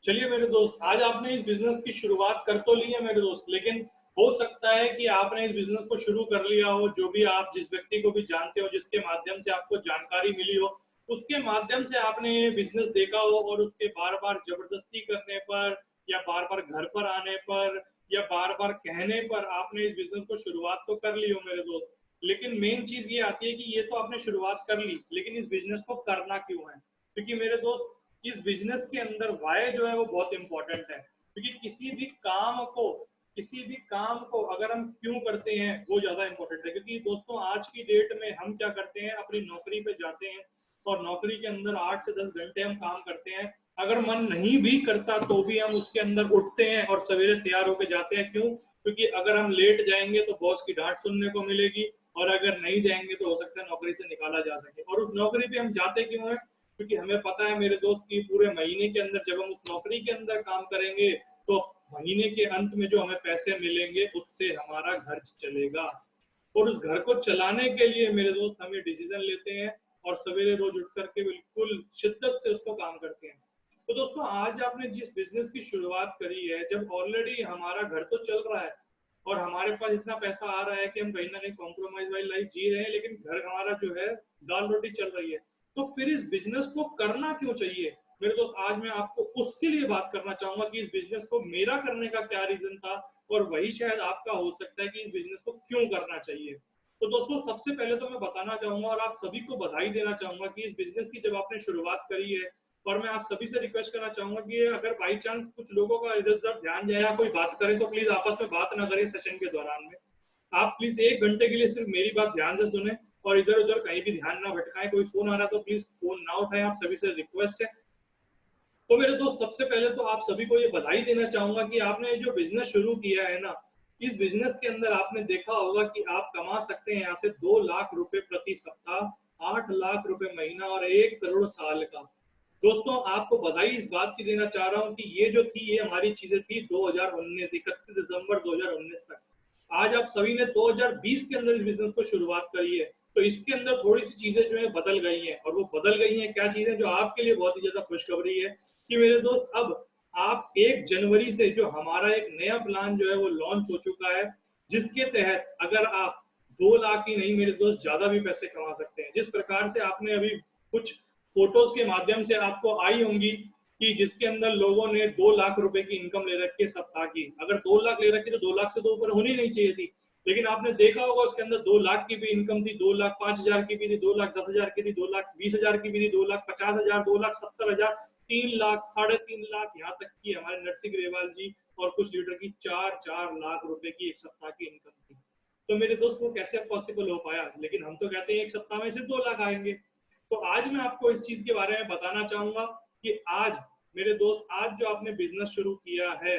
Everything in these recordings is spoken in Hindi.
चलिए मेरे दोस्त, आज आपने इस बिजनेस की शुरुआत कर तो ली है मेरे दोस्त, लेकिन हो सकता है कि आपने इस बिजनेस को शुरू कर लिया हो, जो भी आप जिस व्यक्ति को भी जानते हो, जिसके माध्यम से आपको जानकारी मिली हो, उसके माध्यम से आपने ये बिजनेस देखा हो और उसके बार बार जबरदस्ती करने पर या बार बार घर पर आने पर या बार बार कहने पर आपने इस बिजनेस को शुरुआत तो कर ली हो मेरे दोस्त। लेकिन मेन चीज ये आती है कि ये तो आपने शुरुआत कर ली, लेकिन इस बिजनेस को करना क्यों है? क्योंकि मेरे दोस्त, इस बिजनेस के अंदर वाय जो है वो बहुत इंपॉर्टेंट है। क्योंकि किसी भी काम को अगर हम क्यों करते हैं वो ज्यादा इंपॉर्टेंट है। क्योंकि दोस्तों, आज की डेट में हम क्या करते हैं, अपनी नौकरी पे जाते हैं और नौकरी के अंदर 8 से 10 घंटे हम काम करते हैं। अगर मन नहीं भी करता तो भी हम उसके अंदर उठते हैं और सवेरे तैयार होकर जाते हैं। क्यों? क्योंकि अगर हम लेट जाएंगे तो बॉस की डांट सुनने को मिलेगी, और अगर नहीं जाएंगे तो हो सकता है नौकरी से निकाला जा सके। और उस नौकरी पे हम जाते क्यों हैं? क्योंकि हमें पता है मेरे दोस्त की पूरे महीने के अंदर जब हम उस नौकरी के अंदर काम करेंगे तो महीने के अंत में जो हमें पैसे मिलेंगे उससे हमारा घर चलेगा। और उस घर को चलाने के लिए मेरे दोस्त हमें डिसीजन लेते हैं और सवेरे रोज उठ करके बिल्कुल शिद्दत से उसको काम करते हैं। तो दोस्तों, आज आपने जिस बिजनेस की शुरुआत करी है, जब ऑलरेडी हमारा घर तो चल रहा है और हमारे पास इतना पैसा आ रहा है कि हम कहीं ना कहीं कॉम्प्रोमाइज वाली लाइफ जी रहे हैं, लेकिन घर हमारा जो है दाल रोटी चल रही है, तो फिर इस बिजनेस को करना क्यों चाहिए? मेरे दोस्त, आज मैं आपको उसके लिए बात करना चाहूंगा कि इस बिजनेस को मेरा करने का क्या रीजन था, और वही शायद आपका हो सकता है कि इस बिजनेस को क्यों करना चाहिए। तो दोस्तों, सबसे पहले तो मैं बताना चाहूंगा और आप सभी को बधाई देना चाहूंगा कि इस बिजनेस की जब आपने शुरुआत करी है, और मैं आप सभी से रिक्वेस्ट करना चाहूंगा कि अगर बाई चांस कुछ लोगों का इधर उधर ध्यान जाए या कोई बात करे तो प्लीज आपस में बात ना करें सेशन के दौरान में। आप प्लीज 1 घंटे के लिए सिर्फ मेरी बात ध्यान से सुने और इधर उधर कहीं भी ध्यान ना भटकाएं। कोई फोन आ रहा तो प्लीज फोन ना उठाएं, आप सभी से रिक्वेस्ट है। तो मेरे दोस्त, सबसे पहले तो आप सभी को ये बधाई देना चाहूंगा कि आपने ये जो बिजनेस शुरू किया है ना, इस बिजनेस के अंदर आपने देखा होगा कि आप कमा सकते हैं यहाँ से 2 लाख रुपए प्रति सप्ताह, 8 लाख रुपए महीना और 1 करोड़ साल का। दोस्तों, आपको बधाई इस बात की देना चाह रहा हूँ कि ये जो थी, ये हमारी चीजें थी 2019, 31 दिसंबर 2019 तक। आज आप सभी ने 2020 के अंदर इस बिजनेस को शुरुआत करी है, तो इसके अंदर थोड़ी सी चीजें जो है बदल गई हैं। और वो बदल गई हैं, क्या चीजें, जो आपके लिए बहुत ही ज्यादा खुशखबरी है कि मेरे दोस्त, अब आप 1 जनवरी से जो हमारा एक नया प्लान जो है वो लॉन्च हो चुका है, जिसके तहत अगर आप 2 लाख ही नहीं मेरे दोस्त, ज्यादा भी पैसे कमा सकते हैं। जिस प्रकार से आपने अभी कुछ फोटोज के माध्यम से आपको आई होंगी कि जिसके अंदर लोगों ने 2 लाख रुपए की इनकम ले रखी है सप्ताह की। अगर 2 लाख ले रखी तो 2 लाख से तो ऊपर होनी नहीं चाहिए थी, लेकिन आपने देखा होगा उसके अंदर 2 लाख की भी इनकम थी, 2 लाख 5 हजार की भी थी, 2 लाख 10 हजार की थी, 2 लाख 20 हजार की भी थी, 2 लाख 50 हजार, 2 लाख 70 हजार, 3 लाख, 3.5 लाख, यहाँ तक कि हमारे नरसिंह ग्रेवाल जी और कुछ लीडर की 4-4 लाख रुपए की एक सप्ताह की इनकम थी। तो मेरे दोस्त, वो कैसे पॉसिबल हो पाया? लेकिन हम तो कहते हैं एक सप्ताह में सिर्फ 2 लाख आएंगे। तो आज मैं आपको इस चीज के बारे में बताना चाहूंगा कि आज मेरे दोस्त, आज जो आपने बिजनेस शुरू किया है,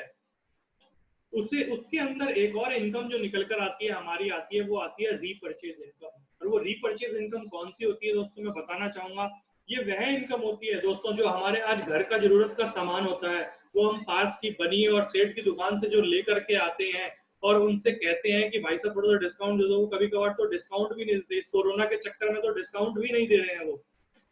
उसे उसके अंदर एक और इनकम जो निकल कर आती है, हमारी आती है, वो आती है रीपरचेज इनकम। और वो रीपरचेज इनकम कौन सी होती है दोस्तों, मैं बताना चाहूंगा। ये वह इनकम होती है दोस्तों, जो हमारे आज घर का जरूरत का सामान होता है, वो हम पास की बनी और सेठ की दुकान से जो लेकर के आते हैं और उनसे कहते हैं कि भाई साहब थोड़ा सा डिस्काउंट दे दो। कभी कभार तो डिस्काउंट भी नहीं देते, इस कोरोना के चक्कर में तो डिस्काउंट भी नहीं दे रहे हैं वो।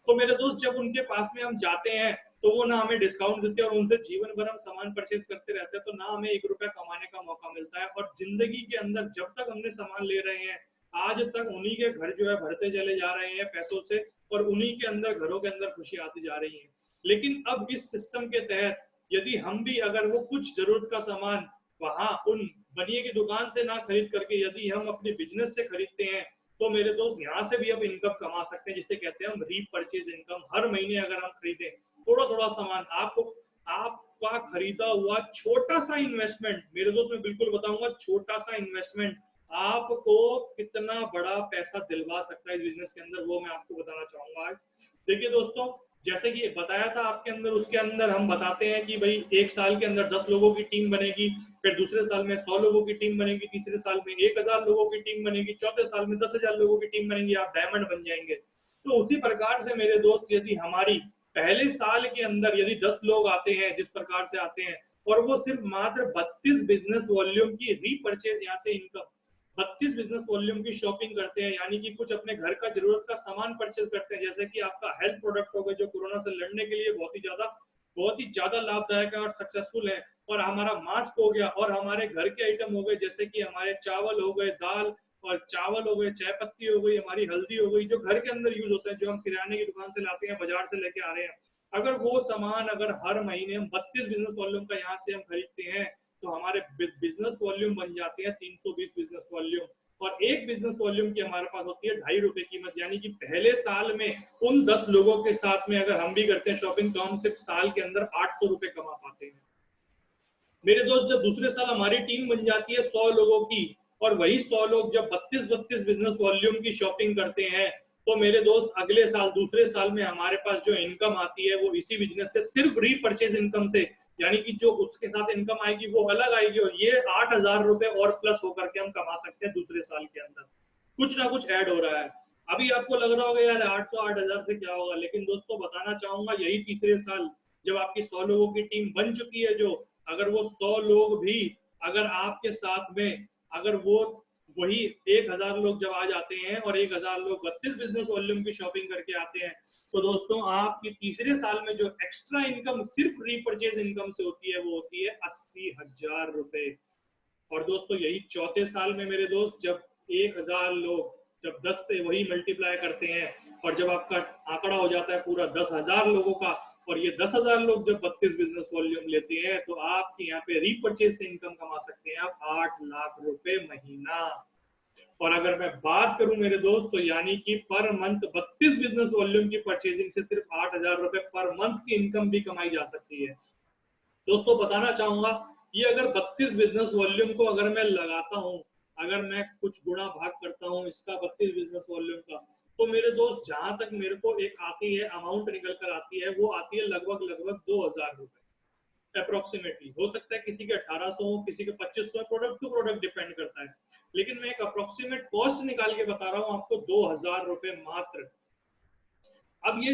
तो मेरे दोस्त, जब उनके पास में हम जाते हैं तो वो ना हमें डिस्काउंट देते हैं और उनसे जीवन भर हम सामान परचेज करते रहते हैं, तो ना हमें 1 रुपया कमाने का मौका मिलता है। और जिंदगी के अंदर जब तक हमने सामान ले रहे हैं, आज तक उन्हीं के घर जो है भरते चले जा रहे हैं पैसों से, और उन्हीं के अंदर घरों के अंदर खुशी आती जा रही है। लेकिन अब इस सिस्टम के तहत यदि हम भी अगर वो कुछ जरूरत का सामान वहां उन बनिए की दुकान से ना खरीद करके यदि हम अपने बिजनेस से खरीदते हैं, तो मेरे दोस्त यहाँ से भी हम इनकम कमा सकते हैं, जिसे कहते हैं हम रीपरचेज इनकम। हर महीने अगर हम खरीदें थोड़ा थोड़ा सामान, आपको आपका खरीदा हुआ छोटा सा इन्वेस्टमेंट, मेरे दोस्त मैं बिल्कुल बताऊंगा, छोटा सा इन्वेस्टमेंट आपको कितना बड़ा पैसा दिलवा सकता है इस बिजनेस के अंदर, वो मैं आपको बताना चाहूंगा आज। देखिए दोस्तों, जैसे कि बताया था आपके अंदर, उसके अंदर हम बताते हैं कि भाई 1 साल के अंदर 10 लोगों की टीम बनेगी, फिर दूसरे साल में 100 लोगों की टीम बनेगी, तीसरे साल में 1000 लोगों की टीम बनेगी, चौथे साल में 10,000 लोगों की टीम बनेगी, आप डायमंड बन जाएंगे। तो उसी प्रकार से मेरे दोस्त, यदि हमारी पहले साल के अंदर यदि 10 लोग आते हैं, जिस प्रकार से आते हैं, और वो सिर्फ मात्र 32 बिजनेस वॉल्यूम की रीपरचेज यहाँ से इनकम, 32 बिजनेस वॉल्यूम की शॉपिंग करते हैं, यानी कि कुछ अपने घर का जरूरत का सामान परचेज करते हैं, जैसे कि आपका हेल्थ प्रोडक्ट हो गए जो कोरोना से लड़ने के लिए बहुत ही ज्यादा बहुत ही ज्यादा लाभदायक है और सक्सेसफुल है। और हमारा मास्क हो गया और हमारे घर के आइटम हो गए, जैसे कि हमारे चावल हो गए, दाल और चावल हो गए, चाय पत्ती हो गई, हमारी हल्दी हो गई, जो घर के अंदर यूज होता है, जो हम किराने की दुकान से लाते हैं, बाजार से लेके आ रहे हैं, अगर वो सामान अगर हर महीने हम 32 बिजनेस वॉल्यूम का यहाँ से हम खरीदते हैं, तो हमारे बिजनेस वॉल्यूम बन जाते हैं 320 बिजनेस वॉल्यूम। और एक बिजनेस वॉल्यूम की हमारे पास होती है ₹2.5 कीमत, यानी कि पहले साल में उन 10 लोगों के साथ में अगर हम भी करते हैं शॉपिंग, तो हम सिर्फ साल के अंदर ₹800 कमा पाते हैं। मेरे दोस्त, जब दूसरे साल हमारी टीम बन जाती है 100 लोगों की, और वही 100 लोग जब 32 बिजनेस वॉल्यूम की शॉपिंग करते हैं, तो मेरे दोस्त अगले साल, दूसरे साल में हमारे पास जो इनकम आती है वो इसी बिजनेस से सिर्फ रीपरचेज इनकम से, यानी कि जो उसके साथ इनकम आएगी वो अलग आएगी, और ये ₹8,000 और प्लस होकर के हम कमा सकते हैं दूसरे साल के अंदर। कुछ ना कुछ ऐड हो रहा है। अभी आपको लग रहा होगा यार 800 8,000 से क्या होगा, लेकिन दोस्तों बताना चाहूंगा, यही तीसरे साल जब आपकी 100 लोगों की टीम बन चुकी है, जो अगर वो 100 लोग भी अगर आपके साथ में, अगर वो वही 1,000 लोग जब आ जाते हैं और 1,000 लोग 32 बिजनेस वॉल्यूम की शॉपिंग करके आते हैं, तो दोस्तों आपकी तीसरे साल में जो एक्स्ट्रा इनकम सिर्फ रीपरचेज इनकम से होती है, वो होती है ₹80,000। और दोस्तों यही चौथे साल में मेरे दोस्त, जब 1,000 लोग जब 10 से वही मल्टीप्लाई करते हैं, और जब आपका आंकड़ा हो जाता है पूरा 10,000 लोगों का, और ये 10,000 लोग जब 32 बिजनेस वॉल्यूम लेते हैं, तो आपके यहाँ पे रीपरचेज से इनकम कमा सकते हैं आप ₹8,00,000 महीना। और अगर मैं बात करूं मेरे दोस्त, तो यानी कि पर मंथ 32 बिजनेस वॉल्यूम की परचेजिंग से सिर्फ ₹8,000 पर मंथ की इनकम भी कमाई जा सकती है। दोस्तों बताना चाहूंगा, ये अगर 32 बिजनेस वॉल्यूम को अगर मैं लगाता हूं, अगर मैं कुछ गुणा भाग करता हूं इसका 32 बिजनेस वॉल्यूम का, तो मेरे दोस्त जहां तक मेरे को एक आती है अमाउंट निकल कर आती है, वो आती है लगभग लगभग ₹2,000 अप्रोक्सीमेटली। हो सकता है किसी के 1,800 हो, किसी के 2,500, प्रोडक्ट टू प्रोडक्ट डिपेंड करता है, लेकिन मैं एक अप्रोक्सीमेट कॉस्ट निकाल के बता रहा हूँ आपको, ₹2,000 मात्र। अब ये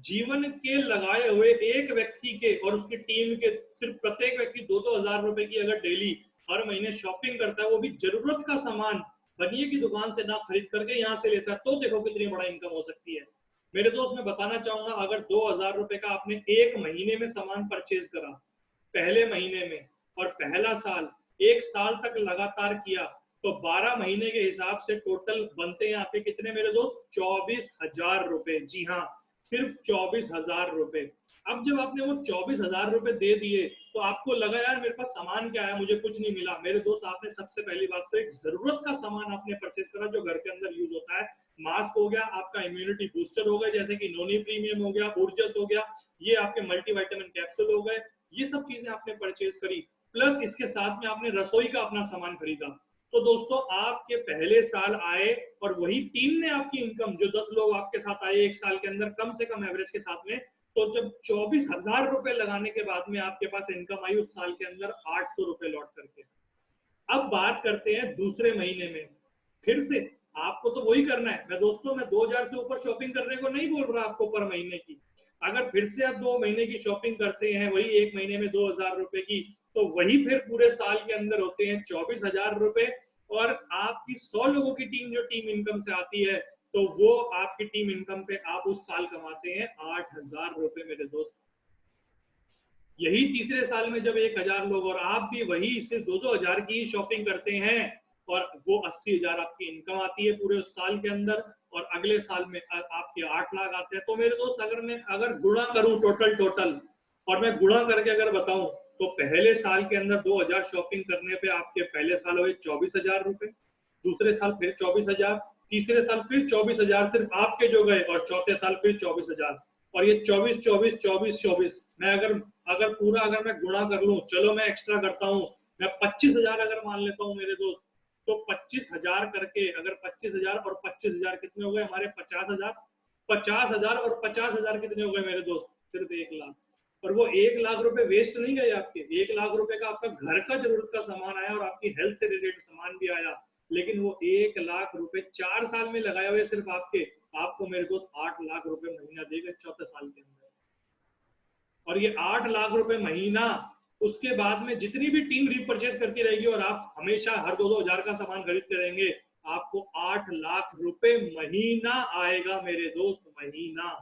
जीवन के लगाए हुए एक व्यक्ति के और उसकी टीम के, सिर्फ प्रत्येक व्यक्ति 2-2 हज़ार रुपए की अगर डेली हर महीने शॉपिंग करता है, वो भी जरूरत का सामान बनिए की दुकान से ना खरीद करके यहाँ से लेता है, तो देखो कितनी बड़ा इनकम हो सकती है। मेरे दोस्त मैं बताना चाहूंगा, अगर ₹2,000 का आपने एक महीने में सामान परचेज करा, पहले महीने में, और पहला साल एक साल तक लगातार किया, तो 12 महीने के हिसाब से टोटल बनते हैं आपके कितने मेरे दोस्त? ₹24,000। जी हाँ, सिर्फ ₹24,000। अब जब आपने वो ₹24,000 दे दिए, तो आपको लगा यार मेरे पास सामान क्या है, मुझे कुछ नहीं मिला। मेरे दोस्त, आपने सबसे पहली बात तो एक जरूरत का सामान आपने परचेज करा जो घर के अंदर यूज होता है। मास्क हो गया, आपका इम्यूनिटी बूस्टर हो गया जैसे कि नोनी प्रीमियम हो गया, ऊर्जस हो गया, ये आपके मल्टीविटामिन कैप्सूल हो गए, ये सब चीजें आपने परचेज करी। प्लस इसके साथ में आपने रसोई का अपना सामान खरीदा। तो दोस्तों आपके पहले साल आए, और वही टीम ने आपकी इनकम, जो 10 लोग आपके साथ आए एक साल के अंदर कम से कम एवरेज के साथ में, तो जब ₹24,000 लगाने के बाद में आपके पास इनकम आई उस साल के अंदर ₹800 लौट करके। अब बात करते हैं दूसरे महीने में। फिर से आपको तो वही करना है। मैं दोस्तों, मैं 2,000 से ऊपर शॉपिंग करने को नहीं बोल रहा आपको पर महीने की। अगर फिर से आप 2 महीने की शॉपिंग करते हैं, वही एक महीने में ₹2,000 की, तो वही फिर पूरे साल के अंदर होते हैं ₹24,000। और आपकी 100 लोगों की टीम जो टीम इनकम से आती है, तो वो आपकी टीम इनकम पे आप उस साल कमाते हैं ₹8,000 मेरे दोस्त। यही तीसरे साल में जब 1,000 लोग और आप भी वही सिर्फ 2-2 हजार की शॉपिंग करते हैं, और वो 80,000 आपकी इनकम आती है पूरे उस साल के अंदर, और अगले साल में आपके 8 लाख आते हैं। तो मेरे दोस्त, अगर गुणा करूं टोटल, और मैं गुणा करके अगर बताऊं, तो पहले साल के अंदर 2,000 शॉपिंग करने पे आपके पहले साल हुए ₹24,000, दूसरे साल फिर 24,000, तीसरे साल फिर 24,000 सिर्फ आपके जो गए, और चौथे साल फिर 24,000। और ये 24 24 24 24, मैं अगर अगर पूरा अगर मैं गुणा कर लूं, चलो मैं एक्स्ट्रा करता हूं, मैं 25,000 अगर मान लेता हूं मेरे दोस्त, तो 25,000 करके, अगर 25,000 और 25,000 कितने हो गए हमारे? 50,000। 50,000 और 50,000 कितने हो गए मेरे दोस्त? सिर्फ 1,00,000। और वो ₹1,00,000 वेस्ट नहीं गए आपके। ₹1,00,000 का आपका घर का जरूरत का सामान आया, और आपकी हेल्थ से रिलेटेड सामान भी आया, लेकिन वो ₹1,00,000 4 साल में लगाए हुए सिर्फ आपको मेरे दोस्त ₹8,00,000 महीना देगा चौथे साल के अंदर। और ये ₹8,00,000 महीना, उसके बाद में जितनी भी टीम रीपरचेज करती रहेगी, और आप हमेशा हर 2-2 हजार का सामान खरीदते रहेंगे, आपको ₹8,00,000 महीना आएगा मेरे दोस्त, महीना।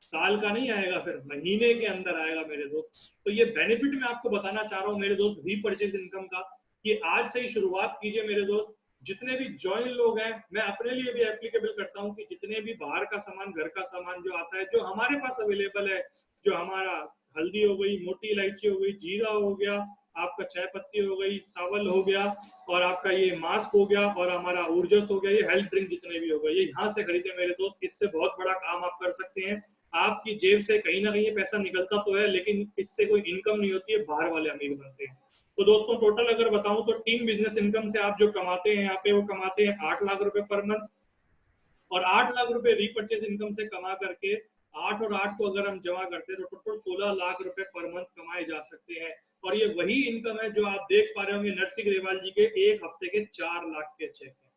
साल का नहीं आएगा, फिर महीने के अंदर आएगा मेरे दोस्त। तो ये बेनिफिट मैं आपको बताना चाह रहा हूँ मेरे दोस्त रीपरचेज इनकम का, कि आज से ही शुरुआत कीजिए मेरे दोस्त। जितने भी ज्वाइन लोग हैं, मैं अपने लिए भी एप्लीकेबल करता हूँ कि जितने भी बाहर का सामान, घर का सामान जो आता है, जो हमारे पास अवेलेबल है, जो हमारा हल्दी हो गई, मोटी इलायची हो गई, जीरा हो गया, आपका चाय पत्ती हो गई, सावल हो गया, और आपका ये मास्क हो गया, और हमारा ऊर्जस हो गया, ये हेल्थ ड्रिंक जितने भी हो गए, ये यहाँ से खरीदे मेरे दोस्त। इससे बहुत बड़ा काम आप कर सकते हैं। आपकी जेब से कहीं ना कहीं पैसा निकलता तो है, लेकिन इससे कोई इनकम नहीं होती है, बाहर वाले अमीर बनते हैं। तो दोस्तों टोटल अगर बताऊं तो टीम बिजनेस इनकम से आप जो कमाते हैं यहाँ पे, वो कमाते हैं 8 लाख रुपए पर मंथ। और 8 लाख रुपए रीपरचेज इनकम से कमा करके 8 और 8 को अगर हम जमा करते हैं तो टोटल 16 लाख रुपए पर मंथ कमाए जा सकते हैं। और ये वही इनकम है जो आप देख पा रहे होंगे नरसिंह ग्रेवाल जी के एक हफ्ते के 4 लाख के चेक हैं।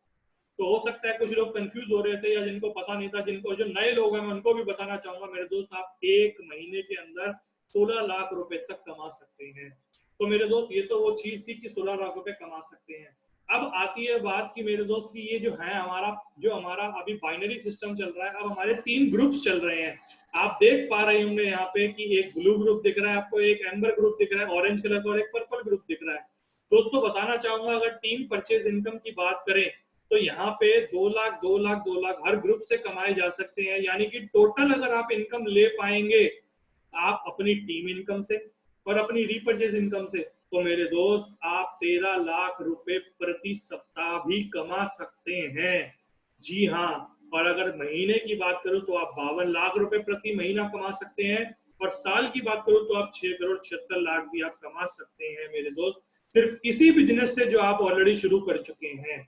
तो हो सकता है कुछ लोग कंफ्यूज हो रहे थे या जिनको पता नहीं था, जिनको जो नए लोग हैं मैं उनको भी बताना चाहूंगा मेरे दोस्त, आप एक महीने के अंदर 16 लाख रुपए तक कमा सकते हैं। तो मेरे दोस्त ये तो वो चीज थी कि 16 लाख रुपए कमा सकते हैं। अब आती है बात कि मेरे दोस्त की ये जो हमारा अभी बाइनरी सिस्टम चल रहा है, अब हमारे 3 ग्रुप्स चल रहे हैं। आप देख पा रहे होंगे यहाँ पे कि एक ब्लू ग्रुप दिख रहा है आपको, एक एम्बर ग्रुप दिख रहा है ऑरेंज कलर का, और एक पर्पल ग्रुप दिख रहा है। दोस्तों बताना चाहूंगा अगर टीम परचेज इनकम की बात करें तो यहाँ पे 2 लाख 2 लाख 2 लाख हर ग्रुप से कमाए जा सकते हैं। यानी कि टोटल अगर आप इनकम ले पाएंगे आप अपनी टीम इनकम से और अपनी रीपरचेज इनकम से, तो मेरे दोस्त आप 13 लाख रुपए प्रति सप्ताह भी कमा सकते हैं। जी हाँ। और अगर महीने की बात करूं तो आप 52 लाख रुपए प्रति महीना कमा सकते हैं। और साल की बात करूं तो आप 6 करोड़ 76 लाख भी आप कमा सकते हैं मेरे दोस्त, सिर्फ किसी बिजनेस से जो आप ऑलरेडी शुरू कर चुके हैं।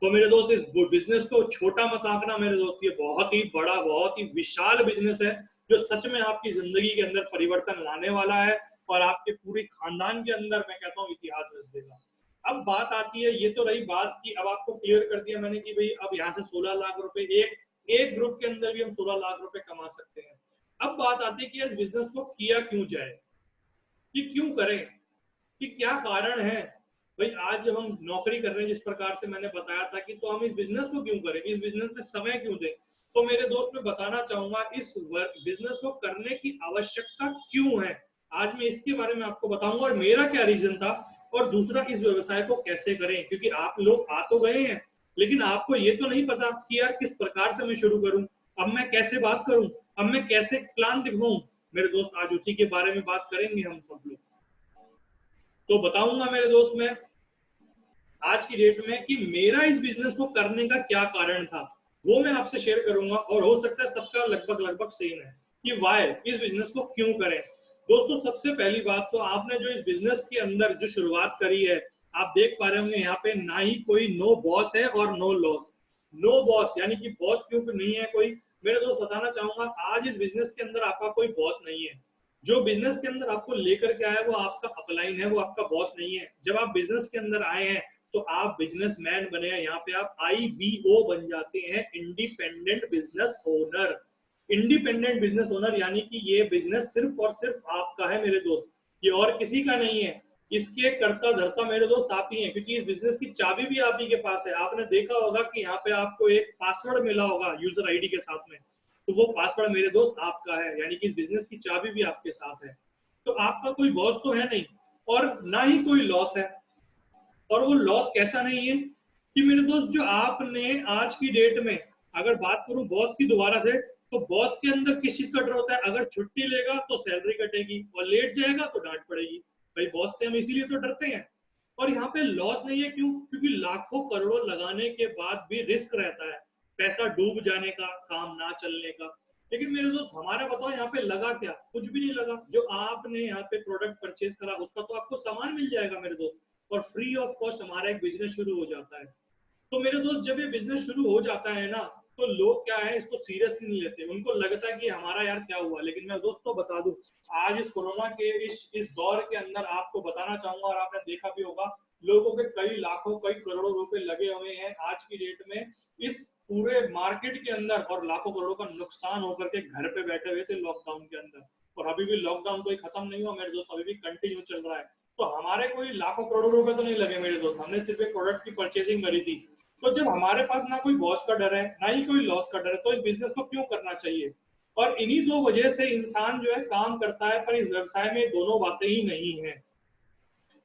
तो मेरे दोस्त इस बिजनेस को छोटा मत आंकना मेरे दोस्त, ये बहुत ही बड़ा, बहुत ही विशाल बिजनेस है जो सच में आपकी जिंदगी के अंदर परिवर्तन लाने वाला है और आपके पूरे खानदान के अंदर मैं कहता हूँ इतिहास रच देगा। अब बात आती है, ये तो रही बात कि अब आपको क्लियर कर दिया मैंने कि भाई अब यहाँ से 16 लाख रुपए एक एक ग्रुप के अंदर भी हम 16 लाख रुपए कमा सकते हैं। अब बात आती है कि इस बिजनेस को किया क्यों जाए, कि क्यों करें, कि क्या कारण है। भाई आज जब हम नौकरी कर रहे हैं जिस प्रकार से मैंने बताया था कि, तो हम इस बिजनेस को क्यों करें, इस बिजनेस में समय क्यों दें। तो मेरे दोस्त मैं बताना चाहूंगा इस बिजनेस को करने की आवश्यकता क्यों है। आज मैं इसके बारे में आपको बताऊंगा और मेरा क्या रीजन था, और दूसरा इस व्यवसाय को कैसे करें, क्योंकि आप लोग आ तो गए हैं लेकिन आपको ये तो नहीं पता कि यार किस प्रकार से मैं शुरू करूं, अब मैं कैसे बात करूं, अब मैं कैसे प्लान दिखाऊं। मेरे दोस्त आज उसी के बारे में बात करेंगे हम सब लोग। तो बताऊंगा मेरे दोस्त मैं आज की डेट में कि मेरा इस बिजनेस को करने का क्या कारण था, वो मैं आपसे शेयर करूंगा। और हो सकता है सबका लगभग लगभग सेम है कि वाई, इस बिजनेस को क्यों करें। दोस्तों सबसे पहली बात तो आपने जो इस बिजनेस के अंदर जो शुरुआत करी है, आप देख पा रहे होंगे यहाँ पे ना ही कोई नो बॉस है और नो लॉस। नो बॉस यानी कि बॉस क्यों नहीं है कोई। मेरे दोस्त बताना चाहूंगा आज इस बिजनेस के अंदर आपका कोई बॉस नहीं है। जो बिजनेस के अंदर आपको लेकर के आया वो आपका अपलाइन है, वो आपका बॉस नहीं है। जब आप बिजनेस के अंदर आए हैं तो आप बिजनेसमैन बने हैं, यहाँ पे आप IBO बन जाते हैं, independent business owner. Independent business owner यानी कि ये बिजनेस सिर्फ और सिर्फ आपका है मेरे दोस्त, ये और किसी का नहीं है। इसके कर्ता धर्ता मेरे दोस्त आप ही हैं, क्योंकि इस बिजनेस की चाबी भी आप ही के पास है। आपने देखा होगा कि यहाँ पे आपको एक पासवर्ड मिला होगा यूजर ID के साथ में, तो वो पासवर्ड मेरे दोस्त आपका है, यानी कि इस बिजनेस की चाबी भी आपके साथ है। तो आपका कोई बॉस तो है नहीं और ना ही कोई लॉस है। और वो लॉस कैसा नहीं है कि मेरे दोस्त जो आपने आज की डेट में, अगर बात करूं बॉस की दोबारा से, तो बॉस के अंदर किस चीज का डर होता है, अगर छुट्टी लेगा तो सैलरी कटेगी और लेट जाएगा तो डांट पड़ेगी। भाई बॉस से हम इसीलिए तो डरते हैं। और यहाँ पे लॉस नहीं है, क्यों, क्योंकि लाखों करोड़ों लगाने के बाद भी रिस्क रहता है, पैसा डूब जाने का, काम ना चलने का। लेकिन मेरे दोस्त हमारा बताओ यहाँ पे लगा क्या, कुछ भी नहीं लगा। जो आपने यहाँ पे प्रोडक्ट परचेज करा उसका तो आपको सामान मिल जाएगा मेरे दोस्त, और फ्री ऑफ कॉस्ट हमारा एक बिजनेस शुरू हो जाता है। तो मेरे दोस्त जब ये बिजनेस शुरू हो जाता है ना, तो लोग क्या है इसको सीरियसली नहीं लेते, उनको लगता है कि हमारा यार क्या हुआ। लेकिन मैं दोस्तों बता दूं, आज इस कोरोना के इस दौर के अंदर आपको बताना चाहूंगा, और आपने देखा भी होगा, लोगों के कई लाखों कई करोड़ों रुपए लगे हुए हैं आज की डेट में इस पूरे मार्केट के अंदर, और लाखों करोड़ों का नुकसान होकर के घर पे बैठे हुए थे लॉकडाउन के अंदर। और अभी भी लॉकडाउन कोई खत्म नहीं हुआ मेरे दोस्त, अभी भी कंटिन्यू चल रहा है। तो हमारे कोई लाखों करोड़ों रुपए तो नहीं लगे मेरे दोस्त, हमने सिर्फ एक प्रोडक्ट की परचेसिंग करी थी। तो जब हमारे पास ना कोई बॉस का डर है ना ही कोई लॉस का डर है, तो इस बिजनेस को क्यों करना चाहिए। और इन्हीं दो वजह से इंसान जो है काम करता है, पर इस व्यवसाय में दोनों बातें ही नहीं है।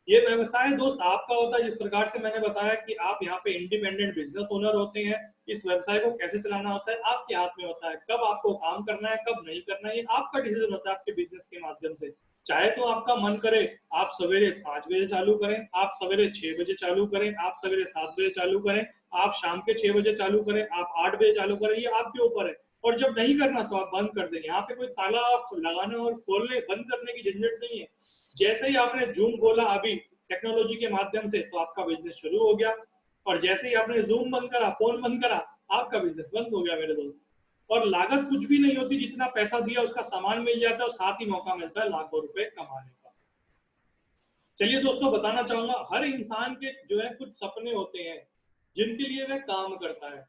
ये व्यवसाय दोस्त आपका होता है, जिस प्रकार से मैंने बताया कि आप यहाँ पे इंडिपेंडेंट बिजनेस ओनर होते हैं। इस व्यवसाय को कैसे चलाना होता है आपके हाथ में होता है, कब आपको काम करना है कब नहीं करना है ये आपका डिसीजन होता है आपके बिजनेस के माध्यम से। चाहे तो आपका मन करे आप सवेरे 5 बजे चालू करें, आप सवेरे 6 बजे चालू करें, आप सवेरे 7 बजे चालू करें, आप शाम के 6 बजे चालू करें, आप 8 बजे चालू करें, ये आपके ऊपर है। और जब नहीं करना तो आप बंद कर दें, यहाँ पे कोई ताला लगाने और खोलने बंद करने की झंझट नहीं है। जैसे ही आपने जूम खोला अभी टेक्नोलॉजी के माध्यम से, तो आपका बिजनेस शुरू हो गया। और जैसे ही आपने जूम बंद करा, फोन बंद करा, आपका बिजनेस बंद हो गया मेरे दोस्त। और लागत कुछ भी नहीं होती, जितना पैसा दिया उसका सामान मिल जाता है और साथ ही मौका मिलता है लाखों रुपए कमाने का। चलिए दोस्तों, बताना चाहूंगा हर इंसान के जो है कुछ सपने होते हैं जिनके लिए वह काम करता है।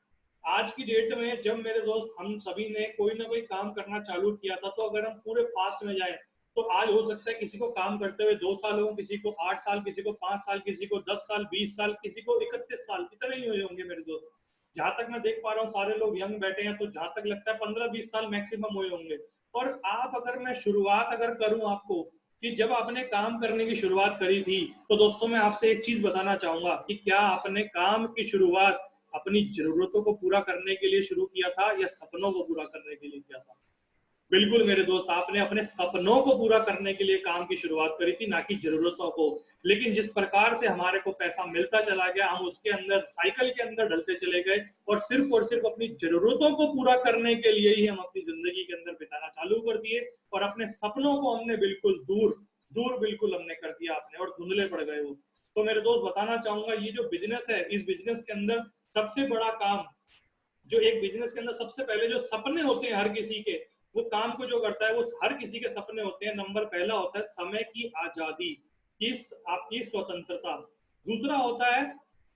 आज की डेट में जब मेरे दोस्त हम सभी ने कोई ना कोई काम करना चालू किया था, तो अगर हम पूरे पास्ट में जाएं तो आज हो सकता है किसी को काम करते हुए 2 साल हो, किसी को 8 साल, किसी को 5 साल, किसी को 10 साल, 20 साल, किसी को 31 साल, इतने ही हुए होंगे मेरे दोस्त। जहां तक मैं देख पा रहा हूँ सारे लोग यंग बैठे हैं, तो जहां तक लगता है 15-20 साल मैक्सिमम हुए होंगे। और आप अगर मैं शुरुआत अगर करूं आपको कि जब आपने काम करने की शुरुआत करी थी, तो दोस्तों मैं आपसे एक चीज बताना चाहूंगा कि क्या आपने काम की शुरुआत अपनी जरूरतों को पूरा करने के लिए शुरू किया था या सपनों को पूरा करने के लिए किया था? बिल्कुल मेरे दोस्त, आपने अपने सपनों को पूरा करने के लिए काम की शुरुआत करी थी, ना कि जरूरतों को। लेकिन जिस प्रकार से हमारे को पैसा मिलता चला गया, हम उसके अंदर साइकिल के अंदर ढलते चले गए और सिर्फ अपनी जरूरतों को पूरा करने के लिए ही हम अपनी जिंदगी के अंदर बिताना चालू कर दिए। और अपने सपनों को हमने बिल्कुल दूर दूर बिल्कुल हमने कर दिया अपने, और धुंधले पड़ गए वो। तो मेरे दोस्त बताना चाहूंगा, ये जो बिजनेस है, इस बिजनेस के अंदर सबसे बड़ा काम, जो एक बिजनेस के अंदर सबसे पहले जो सपने होते हैं हर किसी के, वो काम को जो करता है वो हर किसी के सपने होते हैं। नंबर पहला होता है समय की आजादी, इस आपकी स्वतंत्रता। दूसरा होता है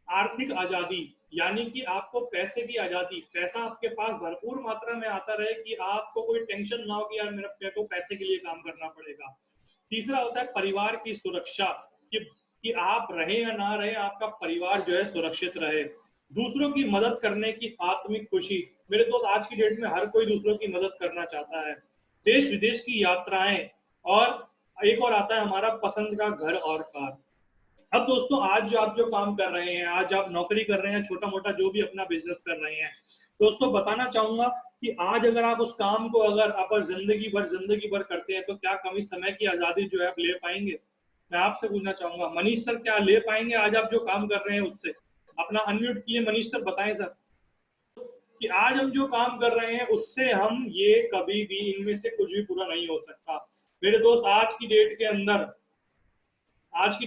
आर्थिक आजादी, यानी कि आपको पैसे की आजादी, पैसा आपके पास भरपूर मात्रा में आता रहे कि आपको कोई टेंशन ना हो कि यार मेरे को पैसे के लिए काम करना पड़ेगा। तीसरा होता है परिवार की सुरक्षा, कि आप रहे या ना रहे आपका परिवार जो है सुरक्षित रहे। दूसरों की मदद करने की आत्मिक खुशी, मेरे दोस्त आज की डेट में हर कोई दूसरों की मदद करना चाहता है। देश विदेश की यात्राएं, और एक और आता है हमारा पसंद का घर और कार। अब दोस्तों, आज जो आप जो काम कर रहे हैं, आज आप नौकरी कर रहे हैं, छोटा मोटा जो भी अपना बिजनेस कर रहे हैं, दोस्तों बताना चाहूंगा कि आज अगर आप उस काम को अगर आप जिंदगी भर करते हैं, तो क्या कभी समय की आजादी जो है आप ले पाएंगे? मैं आपसे पूछना चाहूंगा मनीष सर, क्या ले पाएंगे आज आप जो काम कर रहे हैं उससे? अपना अनम्यूट किए मनीष सर, बताएं सर कि आज हम जो काम कर रहे हैं उससे हम ये कभी भी इनमें से कुछ भी पूरा नहीं हो सकता। मेरे दोस्त, आज की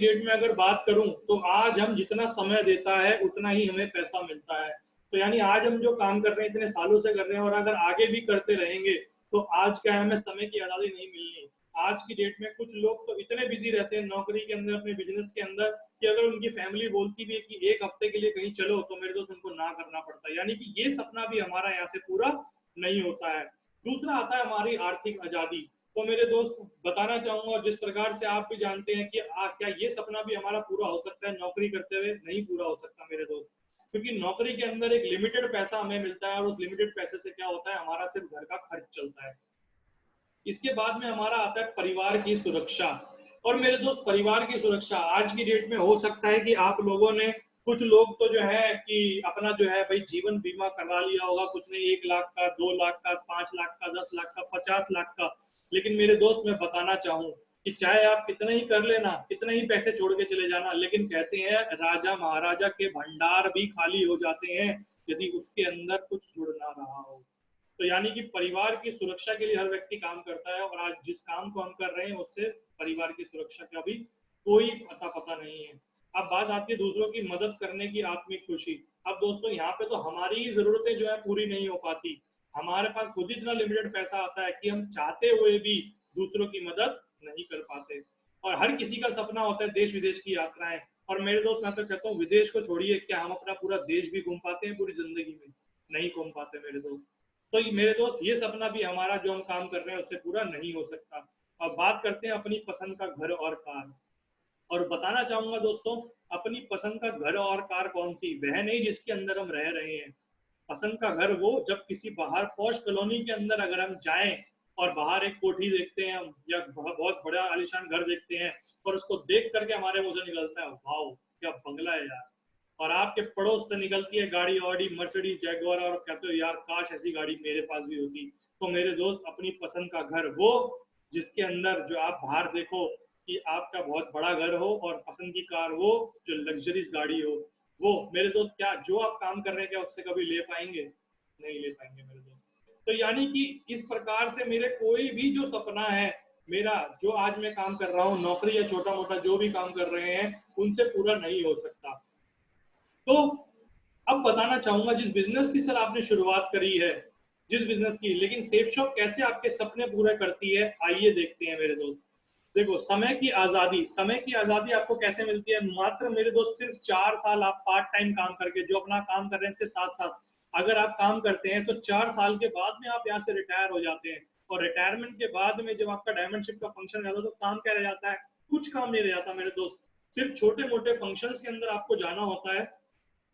डेट में अगर बात करूं, तो आज हम जितना समय देता है उतना ही हमें पैसा मिलता है। तो यानी आज हम जो काम कर रहे हैं इतने सालों से कर रहे हैं, और अगर आगे भी करते रहेंगे, तो आज क्या है, हमें समय की आजादी नहीं मिलनी। आज की डेट में कुछ लोग तो इतने बिजी रहते हैं नौकरी के अंदर, अपने बिजनेस के अंदर, कि अगर उनकी फैमिली बोलती भी है कि एक हफ्ते के लिए कहीं चलो, तो मेरे दोस्त उनको ना करना पड़ता है। यानी कि ये सपना भी हमारा यहाँ से पूरा नहीं होता है। दूसरा आता है हमारी आर्थिक आजादी। तो मेरे दोस्त बताना चाहूंगा, जिस प्रकार से आप भी जानते हैं कि क्या ये सपना भी हमारा पूरा हो सकता है नौकरी करते हुए? नहीं पूरा हो सकता मेरे दोस्त, क्योंकि नौकरी के अंदर एक लिमिटेड पैसा हमें मिलता है, और उस लिमिटेड पैसे से क्या होता है, हमारा सिर्फ घर का खर्च चलता है। इसके बाद में हमारा आता है परिवार की सुरक्षा। और मेरे दोस्त, परिवार की सुरक्षा आज की डेट में हो सकता है कि आप लोगों ने, कुछ लोग तो जो है कि अपना जो है भाई जीवन बीमा करवा लिया होगा, कुछ ने 1 लाख का, 2 लाख का, 5 लाख का, 10 लाख का, 50 लाख का। लेकिन मेरे दोस्त, मैं बताना चाहूँ कि चाहे आप कितना ही कर लेना, कितने ही पैसे छोड़ के चले जाना, लेकिन कहते हैं राजा महाराजा के भंडार भी खाली हो जाते हैं यदि उसके अंदर कुछ जुड़ ना रहा हो। तो यानी कि परिवार की सुरक्षा के लिए हर व्यक्ति काम करता है, और आज जिस काम को हम कर रहे हैं उससे परिवार की सुरक्षा का भी कोई अता पता नहीं है। अब बात आती है दूसरों की मदद करने की आत्मिक खुशी। अब दोस्तों, यहाँ पे तो हमारी ही जरूरतें जो है पूरी नहीं हो पाती, हमारे पास खुद इतना लिमिटेड पैसा आता है कि हम चाहते हुए भी दूसरों की मदद नहीं कर पाते। और हर किसी का सपना होता है देश विदेश की यात्राएं। और मेरे दोस्त, मैं तो कहता हूँ विदेश को छोड़िए, क्या हम अपना पूरा देश भी घूम पाते हैं पूरी जिंदगी में? नहीं घूम पाते मेरे दोस्त। तो मेरे दोस्त, ये सपना भी हमारा जो हम काम कर रहे हैं उससे पूरा नहीं हो सकता। अब बात करते हैं अपनी पसंद का घर और कार। और बताना चाहूंगा दोस्तों, अपनी पसंद का घर और कार कौन सी? वह नहीं जिसके अंदर हम रह रहे हैं, पसंद का घर वो जब किसी बाहर पॉश कॉलोनी के अंदर अगर हम जाएं और बाहर एक कोठी देखते हैं हम या बहुत बड़ा आलीशान घर देखते हैं और उसको देख करके हमारे मुंह से निकलता है वाओ क्या बंगला है यार, और आपके पड़ोस से निकलती है गाड़ी ऑडी मर्सिडीज जैगुआर और कहते हो यार काश ऐसी गाड़ी मेरे पास भी होती। तो मेरे दोस्त अपनी पसंद का घर वो जिसके अंदर जो आप बाहर देखो कि आपका बहुत बड़ा घर हो और पसंद की कार वो जो लग्जरीज गाड़ी हो वो मेरे दोस्त, क्या जो आप काम कर रहे हैं क्या उससे कभी ले पाएंगे? नहीं ले पाएंगे मेरे दोस्त। तो यानी कि इस प्रकार से मेरे कोई भी जो सपना है मेरा, जो आज मैं काम कर रहा हूँ नौकरी या छोटा मोटा जो भी काम कर रहे हैं उनसे पूरा नहीं हो सकता। तो अब बताना चाहूंगा जिस बिजनेस की सर आपने शुरुआत करी है, जिस बिजनेस की, लेकिन सेफ शॉप कैसे आपके सपने पूरे करती है आइए देखते हैं मेरे दोस्त। देखो समय की आजादी, समय की आजादी आपको कैसे मिलती है? मात्र मेरे दोस्त सिर्फ 4 साल आप पार्ट टाइम काम करके जो अपना काम कर रहे हैं उसके साथ साथ अगर आप काम करते हैं तो 4 साल के बाद में आप यहाँ से रिटायर हो जाते हैं। और रिटायरमेंट के बाद में जब आपका डायमंडशिप का फंक्शन रहता है तो काम क्या रह जाता है? कुछ काम नहीं रह जाता मेरे दोस्त। सिर्फ छोटे मोटे फंक्शंस के अंदर आपको जाना होता है।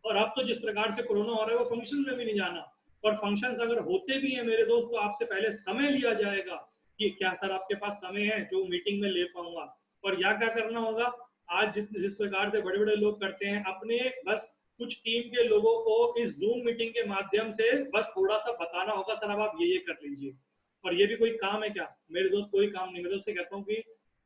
और अब तो जिस प्रकार से कोरोना हो रहा है वो फंक्शन में भी नहीं जाना। और फंक्शंस अगर होते भी हैं मेरे दोस्त तो आपसे पहले समय लिया जाएगा कि क्या सर आपके पास समय है जो मीटिंग में ले पाऊंगा। और या क्या करना होगा, आज जिस प्रकार से बड़े बड़े लोग करते हैं अपने बस कुछ टीम के लोगों को इस जूम मीटिंग के माध्यम से बस थोड़ा सा बताना होगा सर अब आप ये कर लीजिए। और ये भी कोई काम है क्या मेरे दोस्त? कोई काम नहीं। मैं दोस्त से कहता हूँ कि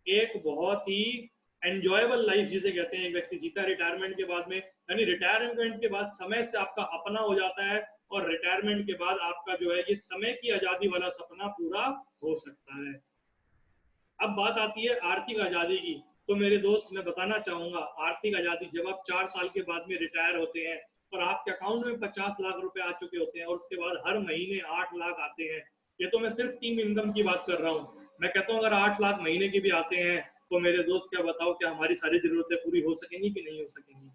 एक बहुत ही एंजॉयबल लाइफ जिसे कहते हैं एक व्यक्ति जीता है रिटायरमेंट के बाद में, यानी रिटायरमेंट के बाद समय से आपका अपना हो जाता है और रिटायरमेंट के बाद आपका जो है ये समय की आजादी वाला सपना पूरा हो सकता है। अब बात आती है आर्थिक आजादी की। तो मेरे दोस्त मैं बताना चाहूंगा आर्थिक आजादी जब आप 4 साल के बाद में रिटायर होते हैं और आपके अकाउंट में 50 लाख रुपए आ चुके होते हैं और उसके बाद हर महीने 8 लाख आते हैं। ये तो मैं सिर्फ टीम इनकम की बात कर रहा हूँ। मैं कहता हूँ अगर 8 लाख महीने के भी आते हैं तो मेरे दोस्त क्या बताओ क्या हमारी सारी जरूरतें पूरी हो सकेंगी कि नहीं हो सकेंगी?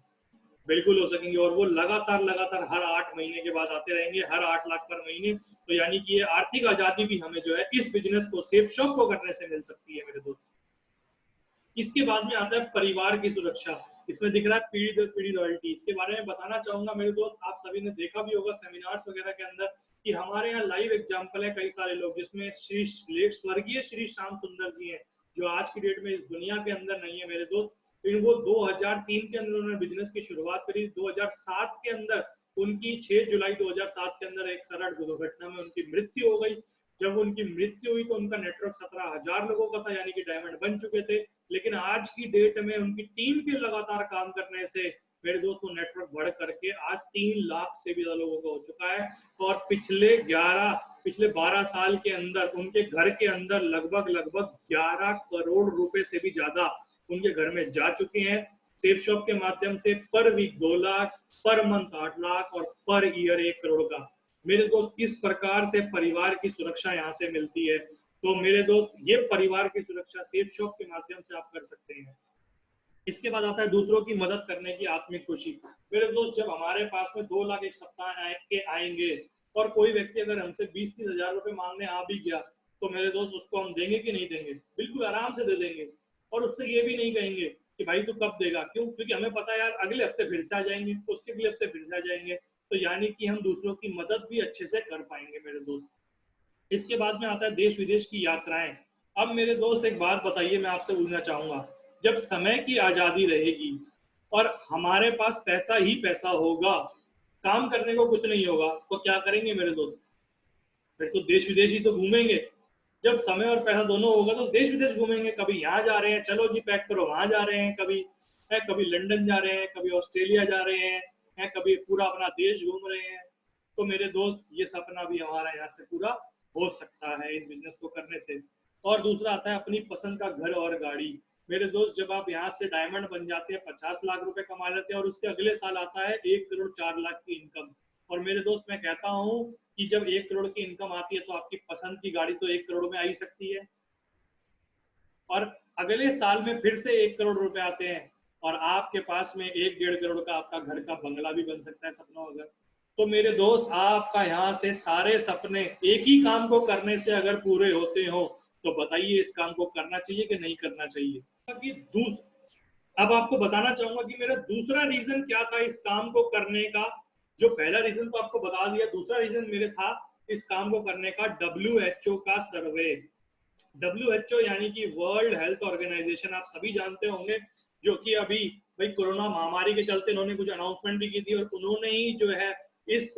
बिल्कुल हो सकेंगे। और वो लगातार लगातार हर 8 महीने के बाद आते रहेंगे, हर 8 लाख पर महीने। तो यानी कि ये आर्थिक आजादी भी हमें जो है इस बिजनेस को सेफ शॉप को करने से मिल सकती है मेरे दोस्त। इसके बाद में आता है परिवार की सुरक्षा। इसमें दिख रहा है पीढ़ी दर पीढ़ी लॉयल्टी। इसके बारे में बताना चाहूंगा मेरे दोस्त, आप सभी ने देखा भी होगा सेमिनार्स वगैरह के अंदर कि हमारे यहाँ लाइव एग्जाम्पल है कई सारे लोग जिसमें श्री स्वर्गीय श्री श्याम सुंदर जी हैं जो आज की डेट में इस दुनिया के अंदर नहीं है मेरे दोस्त। फिर वो 2003 के अंदर उन्होंने बिजनेस की शुरुआत करी। 2007 के अंदर उनकी 6 जुलाई 2007 के अंदर एक सड़क दुर्घटना में उनकी मृत्यु हो गई। जब उनकी मृत्यु हुई तो उनका नेटवर्क 17,000 लोगों का था यानी कि डायमंड बन चुके थे। लेकिन आज की डेट में उनकी टीम के लगातार काम करने से मेरे दोस्त वो नेटवर्क बढ़ करके आज 3 लाख से भी ज्यादा लोगों का हो चुका है। और पिछले 12 साल के अंदर उनके घर के अंदर लगभग लगभग 11 करोड़ रुपए से भी ज्यादा उनके घर में जा चुके हैं सेफ शॉप के माध्यम से। पर week 2 lakh, per month 8 lakh और पर ईयर 1 करोड़ का। मेरे दोस्त इस प्रकार से परिवार की सुरक्षा यहाँ से मिलती है। तो मेरे दोस्त ये परिवार की सुरक्षा सेफ शॉप के माध्यम से आप कर सकते हैं। इसके बाद आता है दूसरों की मदद करने की आत्मिक खुशी। मेरे दोस्त जब हमारे पास में 2 लाख एक सप्ताह के आएंगे और कोई व्यक्ति अगर हमसे 20-30 हजार रुपए मांगने आ भी गया तो मेरे दोस्त उसको हम देंगे कि नहीं देंगे? बिल्कुल आराम से दे देंगे। और उससे ये भी नहीं कहेंगे कि भाई तू कब देगा, क्यों? क्योंकि हमें पता है यार अगले हफ्ते फिर से आ जाएंगे, उसके अगले हफ्ते फिर से आ जाएंगे। तो यानी कि हम दूसरों की मदद भी अच्छे से कर पाएंगे मेरे दोस्त। इसके बाद में आता है देश विदेश की यात्राएं। अब मेरे दोस्त एक बात बताइए, मैं आपसे पूछना चाहूंगा, जब समय की आजादी रहेगी और हमारे पास पैसा ही पैसा होगा, काम करने को कुछ नहीं होगा, तो क्या करेंगे मेरे दोस्त? फिर तो देश विदेश ही तो घूमेंगे। जब समय और पैसा दोनों होगा तो देश विदेश घूमेंगे। कभी यहाँ जा रहे हैं, चलो जी पैक करो, वहां जा रहे हैं, कभी है, कभी लंदन जा रहे हैं, कभी ऑस्ट्रेलिया जा रहे हैं, है, कभी पूरा अपना देश घूम रहे हैं। तो मेरे दोस्त ये सपना भी हमारा यहाँ से पूरा हो सकता है इस बिजनेस को करने से। और दूसरा आता है अपनी पसंद का घर और गाड़ी। मेरे दोस्त जब आप यहाँ से डायमंड बन जाते हैं 50 लाख रुपए कमा लेते हैं और उसके अगले साल आता है 1 करोड़ 4 लाख की इनकम। और मेरे दोस्त मैं कहता हूँ कि जब 1 करोड़ की इनकम आती है तो आपकी पसंद की गाड़ी तो 1 करोड़ में आ ही सकती है। और अगले साल में फिर से 1 करोड़ रुपए आते हैं और आपके पास में 1-1.5 करोड़ का आपका घर का बंगला भी बन सकता है सपनों अगर। तो मेरे दोस्त आपका यहाँ से सारे सपने एक ही काम को करने से अगर पूरे होते हो तो बताइए इस काम को करना चाहिए कि नहीं करना चाहिए? कि अब आपको बताना चाहूंगा कि मेरा दूसरा रीजन क्या था इस काम को करने का। जो पहला रीजन तो आपको बता दिया, दूसरा रीजन मेरे था इस काम को करने का WHO का सर्वे। WHO यानी कि वर्ल्ड हेल्थ ऑर्गेनाइजेशन, आप सभी जानते होंगे, जो कि अभी भाई कोरोना महामारी के चलते इन्होंने कुछ अनाउंसमेंट भी की थी और उन्होंने ही जो है इस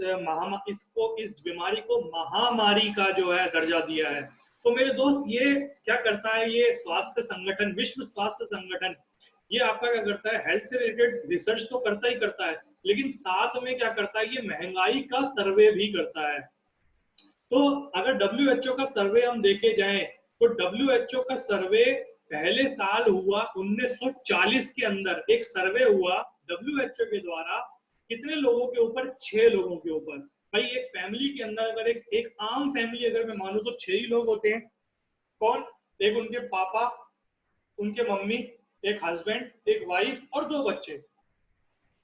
इस बीमारी को महामारी का जो है दर्जा दिया है। तो मेरे दोस्त ये क्या करता है, ये स्वास्थ्य संगठन, विश्व स्वास्थ्य संगठन, ये आपका क्या करता है, हेल्थ से रिलेटेड रिसर्च तो करता ही करता है, लेकिन साथ में क्या करता है, ये महंगाई का सर्वे भी करता है। तो अगर WHO का सर्वे हम देखे जाएं तो WHO का सर्वे पहले साल हुआ 1940 के अंदर, एक सर्वे हुआ WHO के द्वारा, कितने लोगों के ऊपर, 6 लोगों के ऊपर। भाई एक फैमिली के अंदर अगर एक आम फैमिली अगर मैं मानूं तो 6 ही लोग होते हैं। कौन? एक उनके पापा, उनके मम्मी, एक हस्बैंड, एक वाइफ और 2 बच्चे।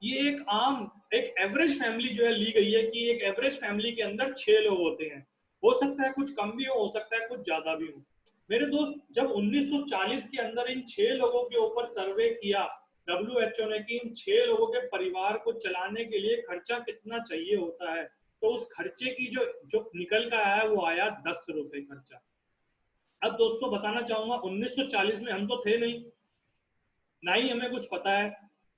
ये एक एवरेज फैमिली जो है ली गई है कि एक एवरेज फैमिली के अंदर 6 लोग होते हैं। हो सकता है कुछ कम भी हो सकता है कुछ ज्यादा भी हो। मेरे दोस्त जब 1940 के अंदर इन 6 लोगों के ऊपर सर्वे किया WHO ने कि इन 6 लोगों के परिवार को चलाने के लिए खर्चा कितना चाहिए होता है, तो उस खर्चे की जो जो निकल कर आया वो आया 10 रुपए खर्चा। अब दोस्तों बताना चाहूंगा 1940 में हम तो थे नहीं, ना ही हमें कुछ पता है,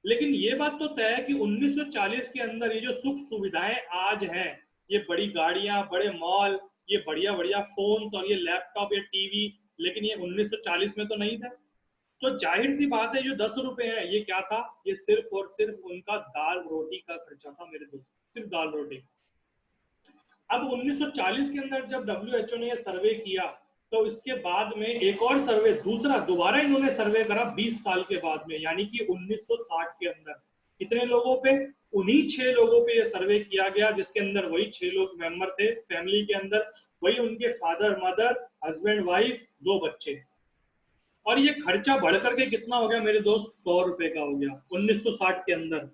लेकिन ये बात तो तय है कि 1940 के अंदर ये जो सुख सुविधाएं आज हैं, ये बड़ी गाड़ियां, बड़े मॉल, ये बढ़िया बढ़िया फोन्स और ये लैपटॉप या टीवी, लेकिन ये 1940 में तो नहीं था। तो जाहिर सी बात है जो 10 रुपए है ये क्या था, ये सिर्फ और सिर्फ उनका दाल रोटी का खर्चा था मेरे दोस्त, सिर्फ दाल रोटी। अब 1940 के अंदर जब WHO ने ये सर्वे किया तो इसके बाद में एक और सर्वे, दूसरा दोबारा इन्होंने सर्वे करा 20 साल के बाद में, यानी कि 1960 के अंदर। कितने लोगों पे? उन्हीं 6 लोगों पे ये सर्वे किया गया, जिसके अंदर वही 6 लोग मेंबर थे फैमिली के अंदर, वही उनके फादर मदर, हस्बैंड वाइफ, 2 बच्चे। और ये खर्चा बढ़कर के कितना हो गया मेरे दोस्त? 100 रुपए का हो गया 1960 के अंदर।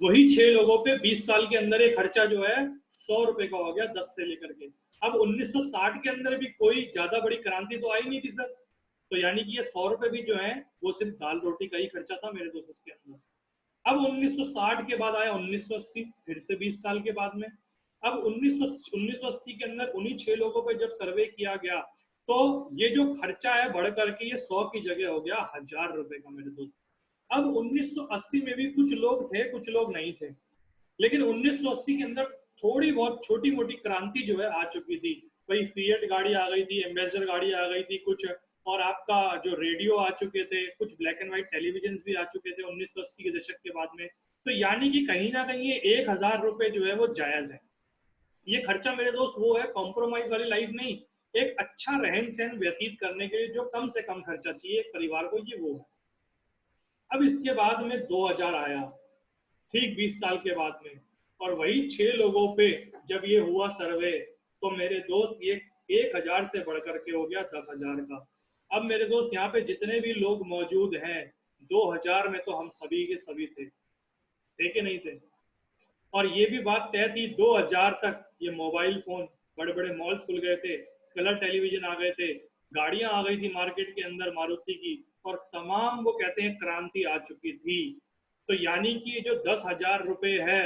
वही 6 लोगों पे 20 साल के अंदर ये खर्चा जो है 100 रुपए का हो गया, 10 से लेकर के। अब 1960 के अंदर भी कोई ज्यादा बड़ी क्रांति तो आई नहीं थी सर, तो यानी कि ये 100 रुपए भी जो है वो सिर्फ दाल रोटी का ही खर्चा था मेरे दोस्त इसके अंदर। अब 1960 के बाद आया 1980, फिर से 20 साल के बाद में। अब 1980 के अंदर उन्हीं 6 लोगों पे जब सर्वे किया गया तो ये जो खर्चा है बढ़ करके ये 100 की जगह हो गया 1000 रुपए का मेरे दोस्त। अब 1980 में भी कुछ लोग थे कुछ लोग नहीं थे, लेकिन 1980 के अंदर थोड़ी बहुत छोटी मोटी क्रांति जो है आ चुकी थी। वही फिएट गाड़ी आ गई थी, एम्बेसडर गाड़ी आ गई थी कुछ, और आपका जो रेडियो आ चुके थे, कुछ ब्लैक एंड व्हाइट टेलीविजन भी आ चुके थे 1980 के दशक के बाद में। तो यानी कि कहीं ना कहीं ये 1000 रुपए जो है वो जायज है। ये खर्चा मेरे दोस्त वो है कॉम्प्रोमाइज वाली लाइफ नहीं, एक अच्छा रहन सहन व्यतीत करने के लिए जो कम से कम खर्चा चाहिए एक परिवार को, ये वो है। अब इसके बाद में 2000 आया, ठीक 20 साल के बाद में, और वही 6 लोगों पे जब ये हुआ सर्वे तो मेरे दोस्त ये 1000 से बढ़कर के हो गया 10,000 का। अब मेरे दोस्त यहाँ पे जितने भी लोग मौजूद हैं, 2000 में तो हम सभी के सभी थे कि नहीं थे? और ये भी बात तय थी 2000 तक ये मोबाइल फोन, बड़े बड़े मॉल्स खुल गए थे, कलर टेलीविजन आ गए थे, गाड़ियां आ गई थी मार्केट के अंदर मारुति की, और तमाम वो कहते हैं क्रांति आ चुकी थी। तो यानी कि जो 10,000 रुपए है,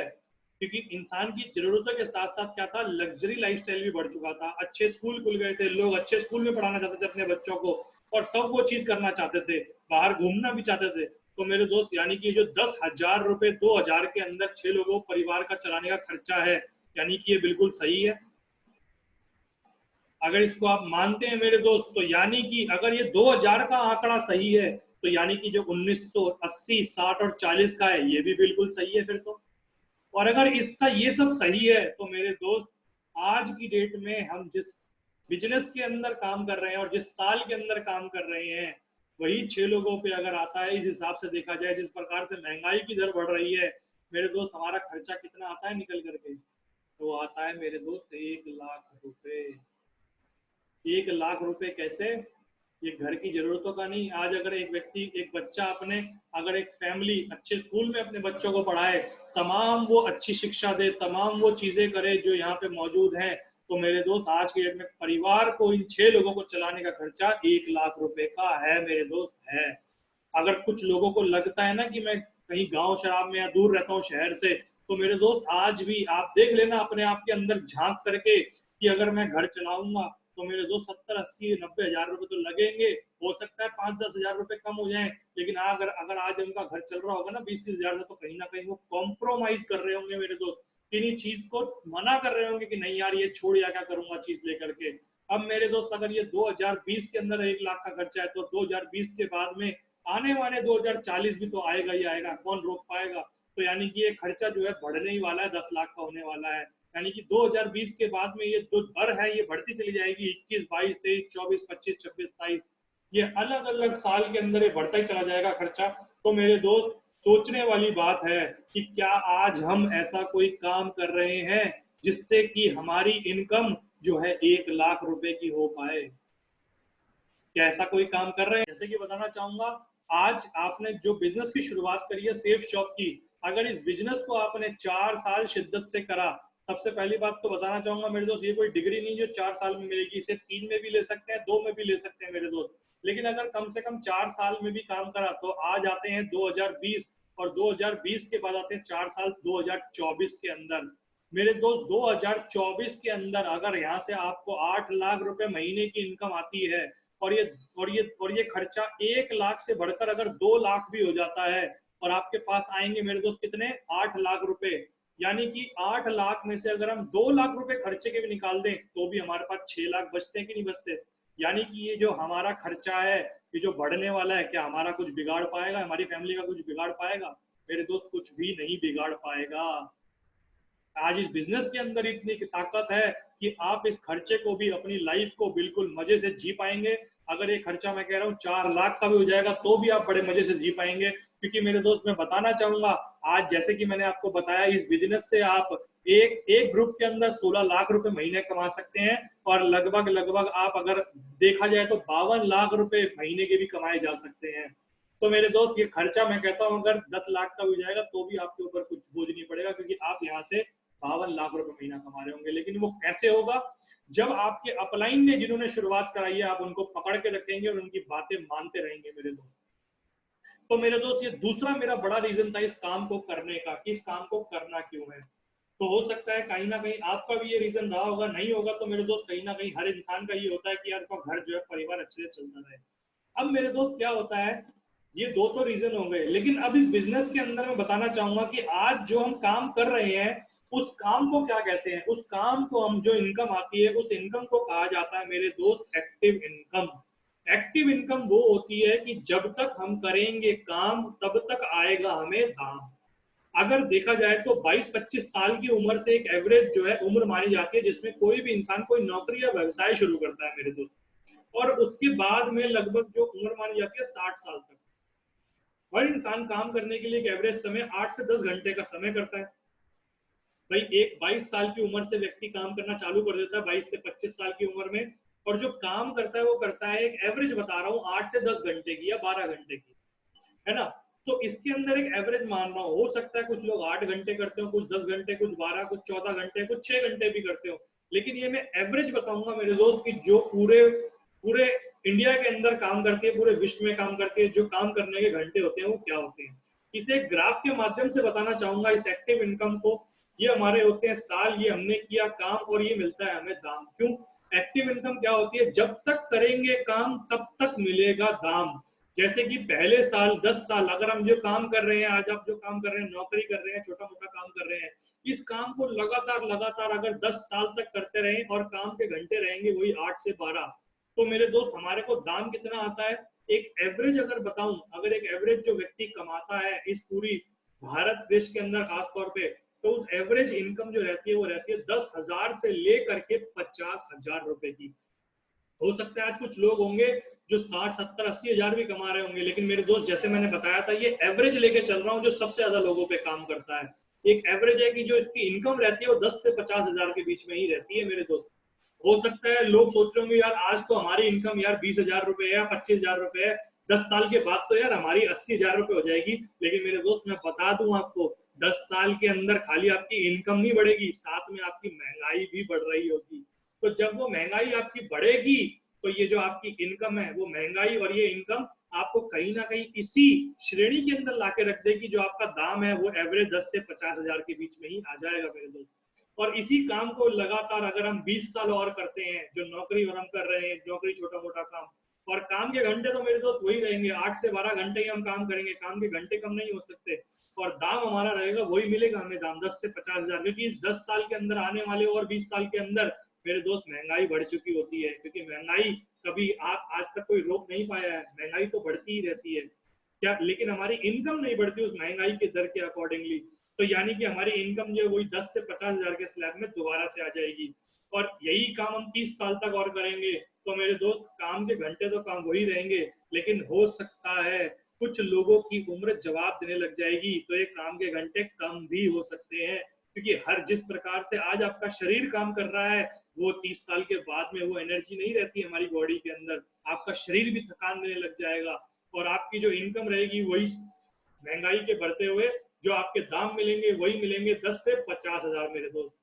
क्योंकि इंसान की जरूरतों के साथ साथ क्या था, लग्जरी लाइफस्टाइल भी बढ़ चुका था, अच्छे स्कूल खुल गए थे, लोग अच्छे स्कूल में पढ़ाना चाहते थे अपने बच्चों को, और सब वो चीज करना चाहते थे, बाहर घूमना भी चाहते थे। तो मेरे दोस्त यानी कि जो 10,000 रुपए 2000 के अंदर 6 लोगों परिवार का चलाने का खर्चा है, यानी कि ये बिल्कुल सही है। अगर इसको आप मानते हैं मेरे दोस्त, तो यानी कि अगर ये 2000 का आंकड़ा सही है तो यानी कि जो 1980, 60 और 40 का है ये भी बिल्कुल सही है फिर तो। और अगर इसका ये सब सही है तो मेरे दोस्त आज की डेट में हम जिस बिजनेस के अंदर काम कर रहे हैं और जिस साल के अंदर काम कर रहे हैं, वही 6 लोगों पे अगर आता है, इस हिसाब से देखा जाए जिस प्रकार से महंगाई की दर बढ़ रही है, मेरे दोस्त हमारा खर्चा कितना आता है निकल करके? तो आता है मेरे दोस्त 1,00,000 रुपए। 1,00,000 रुपए कैसे? ये घर की जरूरतों का नहीं। आज अगर एक व्यक्ति, एक बच्चा अपने, अगर एक फैमिली अच्छे स्कूल में अपने बच्चों को पढ़ाए, तमाम वो अच्छी शिक्षा दे, तमाम वो चीजें करे जो यहाँ पे मौजूद हैं, तो मेरे दोस्त आज के डेट में परिवार को, इन 6 लोगों को चलाने का खर्चा 1,00,000 रुपए का है मेरे दोस्त, है। अगर कुछ लोगों को लगता है ना कि मैं कहीं गांव शराब में या दूर रहता हूँ शहर से, तो मेरे दोस्त आज भी आप देख लेना अपने आप के अंदर झांक करके कि अगर मैं घर चलाऊंगा तो मेरे दोस्त 70, 80, 90 हजार रुपए तो लगेंगे। हो सकता है 5, 10 हजार रुपए कम हो जाएं, लेकिन अगर अगर आज उनका घर चल रहा होगा ना 20, 30 हजार से, तो कहीं ना कहीं वो कॉम्प्रोमाइज कर रहे होंगे मेरे दोस्त, किन्हीं चीज को मना कर रहे होंगे कि नहीं यार ये छोड़, या क्या करूंगा चीज लेकर के। अब मेरे दोस्त अगर ये 2020 के अंदर 1 लाख का खर्चा है, तो 2020 के बाद में आने वाले 2040 भी तो आएगा ही आएगा, कौन रोक पाएगा। तो यानी कि ये खर्चा जो है बढ़ने ही वाला है, 10 लाख का होने वाला है। यानी कि 2020 के बाद में ये जो दर है ये बढ़ती चली जाएगी, 21, 22, 23, 24, 25, 26, 27, ये अलग अलग साल के अंदर ये बढ़ता ही चला जाएगा खर्चा। तो मेरे दोस्त सोचने वाली बात है कि क्या आज हम ऐसा कोई काम कर रहे हैं जिससे कि हमारी इनकम जो है 1 लाख रुपए की हो पाए। क्या ऐसा कोई काम कर रहे हैं? जैसे कि बताना चाहूंगा, आज आपने जो बिजनेस की शुरुआत करी है सेफ शॉप की, अगर इस बिजनेस को आपने 4 साल शिद्दत से करा, सबसे पहली बात तो बताना चाहूंगा मेरे दोस्त, ये कोई डिग्री नहीं जो 4 साल में मिलेगी, इसे 3 में भी ले सकते हैं, 2 में भी ले सकते हैं मेरे दोस्त। लेकिन अगर कम से कम 4 साल में भी काम करा, तो आज आते हैं 2020, और 2020 के बाद आते हैं 4 साल 2024 के अंदर। मेरे दोस्त 2024 के अंदर अगर यहाँ से आपको 8 लाख रुपए महीने की इनकम आती है, और ये खर्चा 1 लाख से बढ़कर अगर 2 लाख भी हो जाता है, और आपके पास आएंगे मेरे दोस्त कितने, 8 लाख रुपए। यानी कि 8 लाख में से अगर हम 2 लाख रुपए खर्चे के भी निकाल दें, तो भी हमारे पास 6 लाख बचते हैं कि नहीं बचते। यानी कि ये जो हमारा खर्चा है, ये जो बढ़ने वाला है, क्या हमारा कुछ बिगाड़ पाएगा, हमारी फैमिली का कुछ बिगाड़ पाएगा? मेरे दोस्त कुछ भी नहीं बिगाड़ पाएगा। आज इस बिजनेस के अंदर इतनी ताकत है कि आप इस खर्चे को भी, अपनी लाइफ को बिल्कुल मजे से जी पाएंगे। अगर ये खर्चा मैं कह रहा हूँ 4 लाख का भी हो जाएगा, तो भी आप बड़े मजे से जी पाएंगे। क्योंकि मेरे दोस्त मैं बताना चाहूंगा, आज जैसे कि मैंने आपको बताया, इस बिजनेस से आप एक एक ग्रुप के अंदर 16 लाख रुपए महीने कमा सकते हैं, और लगभग लगभग आप अगर देखा जाए तो 52 लाख रुपए महीने के भी कमाए जा सकते हैं। तो मेरे दोस्त ये खर्चा मैं कहता हूँ अगर 10 लाख का हो जाएगा, तो भी आपके ऊपर कुछ बोझ नहीं पड़ेगा, क्योंकि आप यहाँ से 52 लाख रुपए महीना कमा रहे होंगे। लेकिन वो कैसे होगा? जब आपके अपलाइन ने जिन्होंने शुरुआत कराई है, आप उनको पकड़ के रखेंगे और उनकी बातें मानते रहेंगे मेरे दोस्त। तो मेरे दोस्त ये दूसरा मेरा बड़ा रीजन था इस काम को करने का, कि इस काम को करना क्यों है। तो हो सकता है कहीं ना कहीं आपका भी ये रीजन रहा होगा, नहीं होगा तो मेरे दोस्त कहीं ना कहीं हर इंसान का ये होता है कि यार उसका घर जो है, परिवार अच्छे से चलता रहे। अब मेरे दोस्त क्या होता है, ये दो तो रीजन हो गए, लेकिन अब इस बिजनेस के अंदर मैं बताना चाहूंगा कि आज जो हम काम कर रहे हैं, उस काम को क्या कहते हैं। उस काम को हम, जो इनकम आती है, उस इनकम को कहा जाता है मेरे दोस्त एक्टिव इनकम। एक्टिव इनकम वो होती है कि जब तक हम करेंगे काम, तब तक आएगा हमें दाम। अगर देखा जाए तो 22-25 साल की उम्र से एक एवरेज जो है उम्र मानी जाती है जिसमें कोई भी इंसान कोई नौकरी या व्यवसाय शुरू करता है मेरे दोस्त। और उसके बाद में लगभग जो उम्र मानी जाती है 60 साल तक, हर इंसान काम करने के लिए एक एवरेज समय 8 से 10 घंटे का समय करता है। भाई एक 22 साल की उम्र से व्यक्ति काम करना चालू कर देता है, 22 से 25 साल की उम्र में, और जो काम करता है वो करता है, एक एवरेज बता रहा हूँ, 8 से 10 घंटे की या 12 घंटे की, है ना। तो इसके अंदर एक एवरेज मान रहा हूँ, हो सकता है कुछ लोग 8 घंटे करते हो, कुछ 10 घंटे, कुछ 12, कुछ 14 घंटे, कुछ 6 घंटे भी करते हो। लेकिन ये मैं एवरेज बताऊंगा मेरे दोस्त कि जो पूरे पूरे इंडिया के अंदर काम करती है, पूरे विश्व में काम करती है, जो काम करने के घंटे होते हैं वो क्या होते हैं, इसे एक ग्राफ के माध्यम से बताना चाहूंगा इस एक्टिव इनकम को। ये हमारे होते हैं साल, ये हमने किया काम, और ये मिलता है हमें दाम। क्यों? एक्टिव इनकम क्या होती है? जब तक करेंगे काम तब तक मिलेगा दाम। जैसे कि पहले साल 10 साल अगर हम जो काम कर रहे हैं, आज आप जो काम कर रहे हैं, नौकरी कर रहे हैं, छोटा मोटा काम कर रहे हैं, इस काम को लगातार लगातार अगर 10 साल तक करते रहे, और काम के घंटे रहेंगे वही 8 से 12, तो मेरे दोस्त हमारे को दाम कितना आता है? एक एवरेज अगर बताऊं, अगर एक एवरेज जो व्यक्ति कमाता है इस पूरी भारत देश के अंदर खासतौर पे, तो उस एवरेज इनकम जो रहती है वो रहती है 10,000 से लेकर के 50,000 रुपए की। हो सकता है आज कुछ लोग होंगे जो 60, 70, 80 हजार भी कमा रहे होंगे, लेकिन मेरे दोस्त जैसे मैंने बताया था, ये एवरेज लेके चल रहा हूँ जो सबसे ज्यादा लोगों पे काम करता है। एक एवरेज है कि जो इसकी इनकम रहती है वो 10 से 50 हजार के बीच में ही रहती है मेरे दोस्त। हो सकता है लोग सोच रहे होंगे यार आज तो हमारी इनकम यार 20,000 रुपए है या 25,000 रुपए है, 10 साल के बाद तो यार हमारी 80,000 रुपए हो जाएगी। लेकिन मेरे दोस्त मैं बता दूं आपको, 10 साल के अंदर खाली आपकी इनकम नहीं बढ़ेगी, साथ में आपकी महंगाई भी बढ़ रही होगी। तो जब वो महंगाई आपकी बढ़ेगी, तो ये जो आपकी इनकम है वो महंगाई और ये इनकम आपको कहीं ना कहीं इसी श्रेणी के अंदर लाके रख देगी जो आपका दाम है वो एवरेज 10 से 50,000 के बीच में ही आ जाएगा मेरे दोस्त। और इसी काम को लगातार अगर हम 20 साल और करते हैं, जो नौकरी और हम कर रहे हैं, नौकरी छोटा मोटा काम, और काम के घंटे तो मेरे दोस्त वही रहेंगे, 8 से 12 घंटे ही हम काम करेंगे, काम के घंटे कम नहीं हो सकते, और दाम हमारा रहेगा वही मिलेगा हमें दाम 10 से 50,000। क्योंकि इस 10 साल के अंदर आने वाले और 20 साल के अंदर मेरे दोस्त महंगाई बढ़ चुकी होती है, क्योंकि महंगाई कभी आप आज तक कोई रोक नहीं पाया है, महंगाई तो बढ़ती ही रहती है क्या, लेकिन हमारी इनकम नहीं बढ़ती उस महंगाई के दर के अकॉर्डिंगली। तो यानी कि हमारी इनकम जो है वही 10 से 50,000 के स्लैब में दोबारा से आ जाएगी, और यही काम हम 30 साल तक और करेंगे तो मेरे दोस्त काम के घंटे तो काम वही रहेंगे, लेकिन हो सकता है कुछ लोगों की उम्र जवाब देने लग जाएगी तो ये काम के घंटे कम भी हो सकते हैं, क्योंकि हर जिस प्रकार से आज आपका शरीर काम कर रहा है वो 30 साल के बाद में वो एनर्जी नहीं रहती हमारी बॉडी के अंदर, आपका शरीर भी थकान देने लग जाएगा, और आपकी जो इनकम रहेगी वही महंगाई के बढ़ते हुए जो आपके दाम मिलेंगे वही मिलेंगे 10 से 50,000 मेरे दोस्त।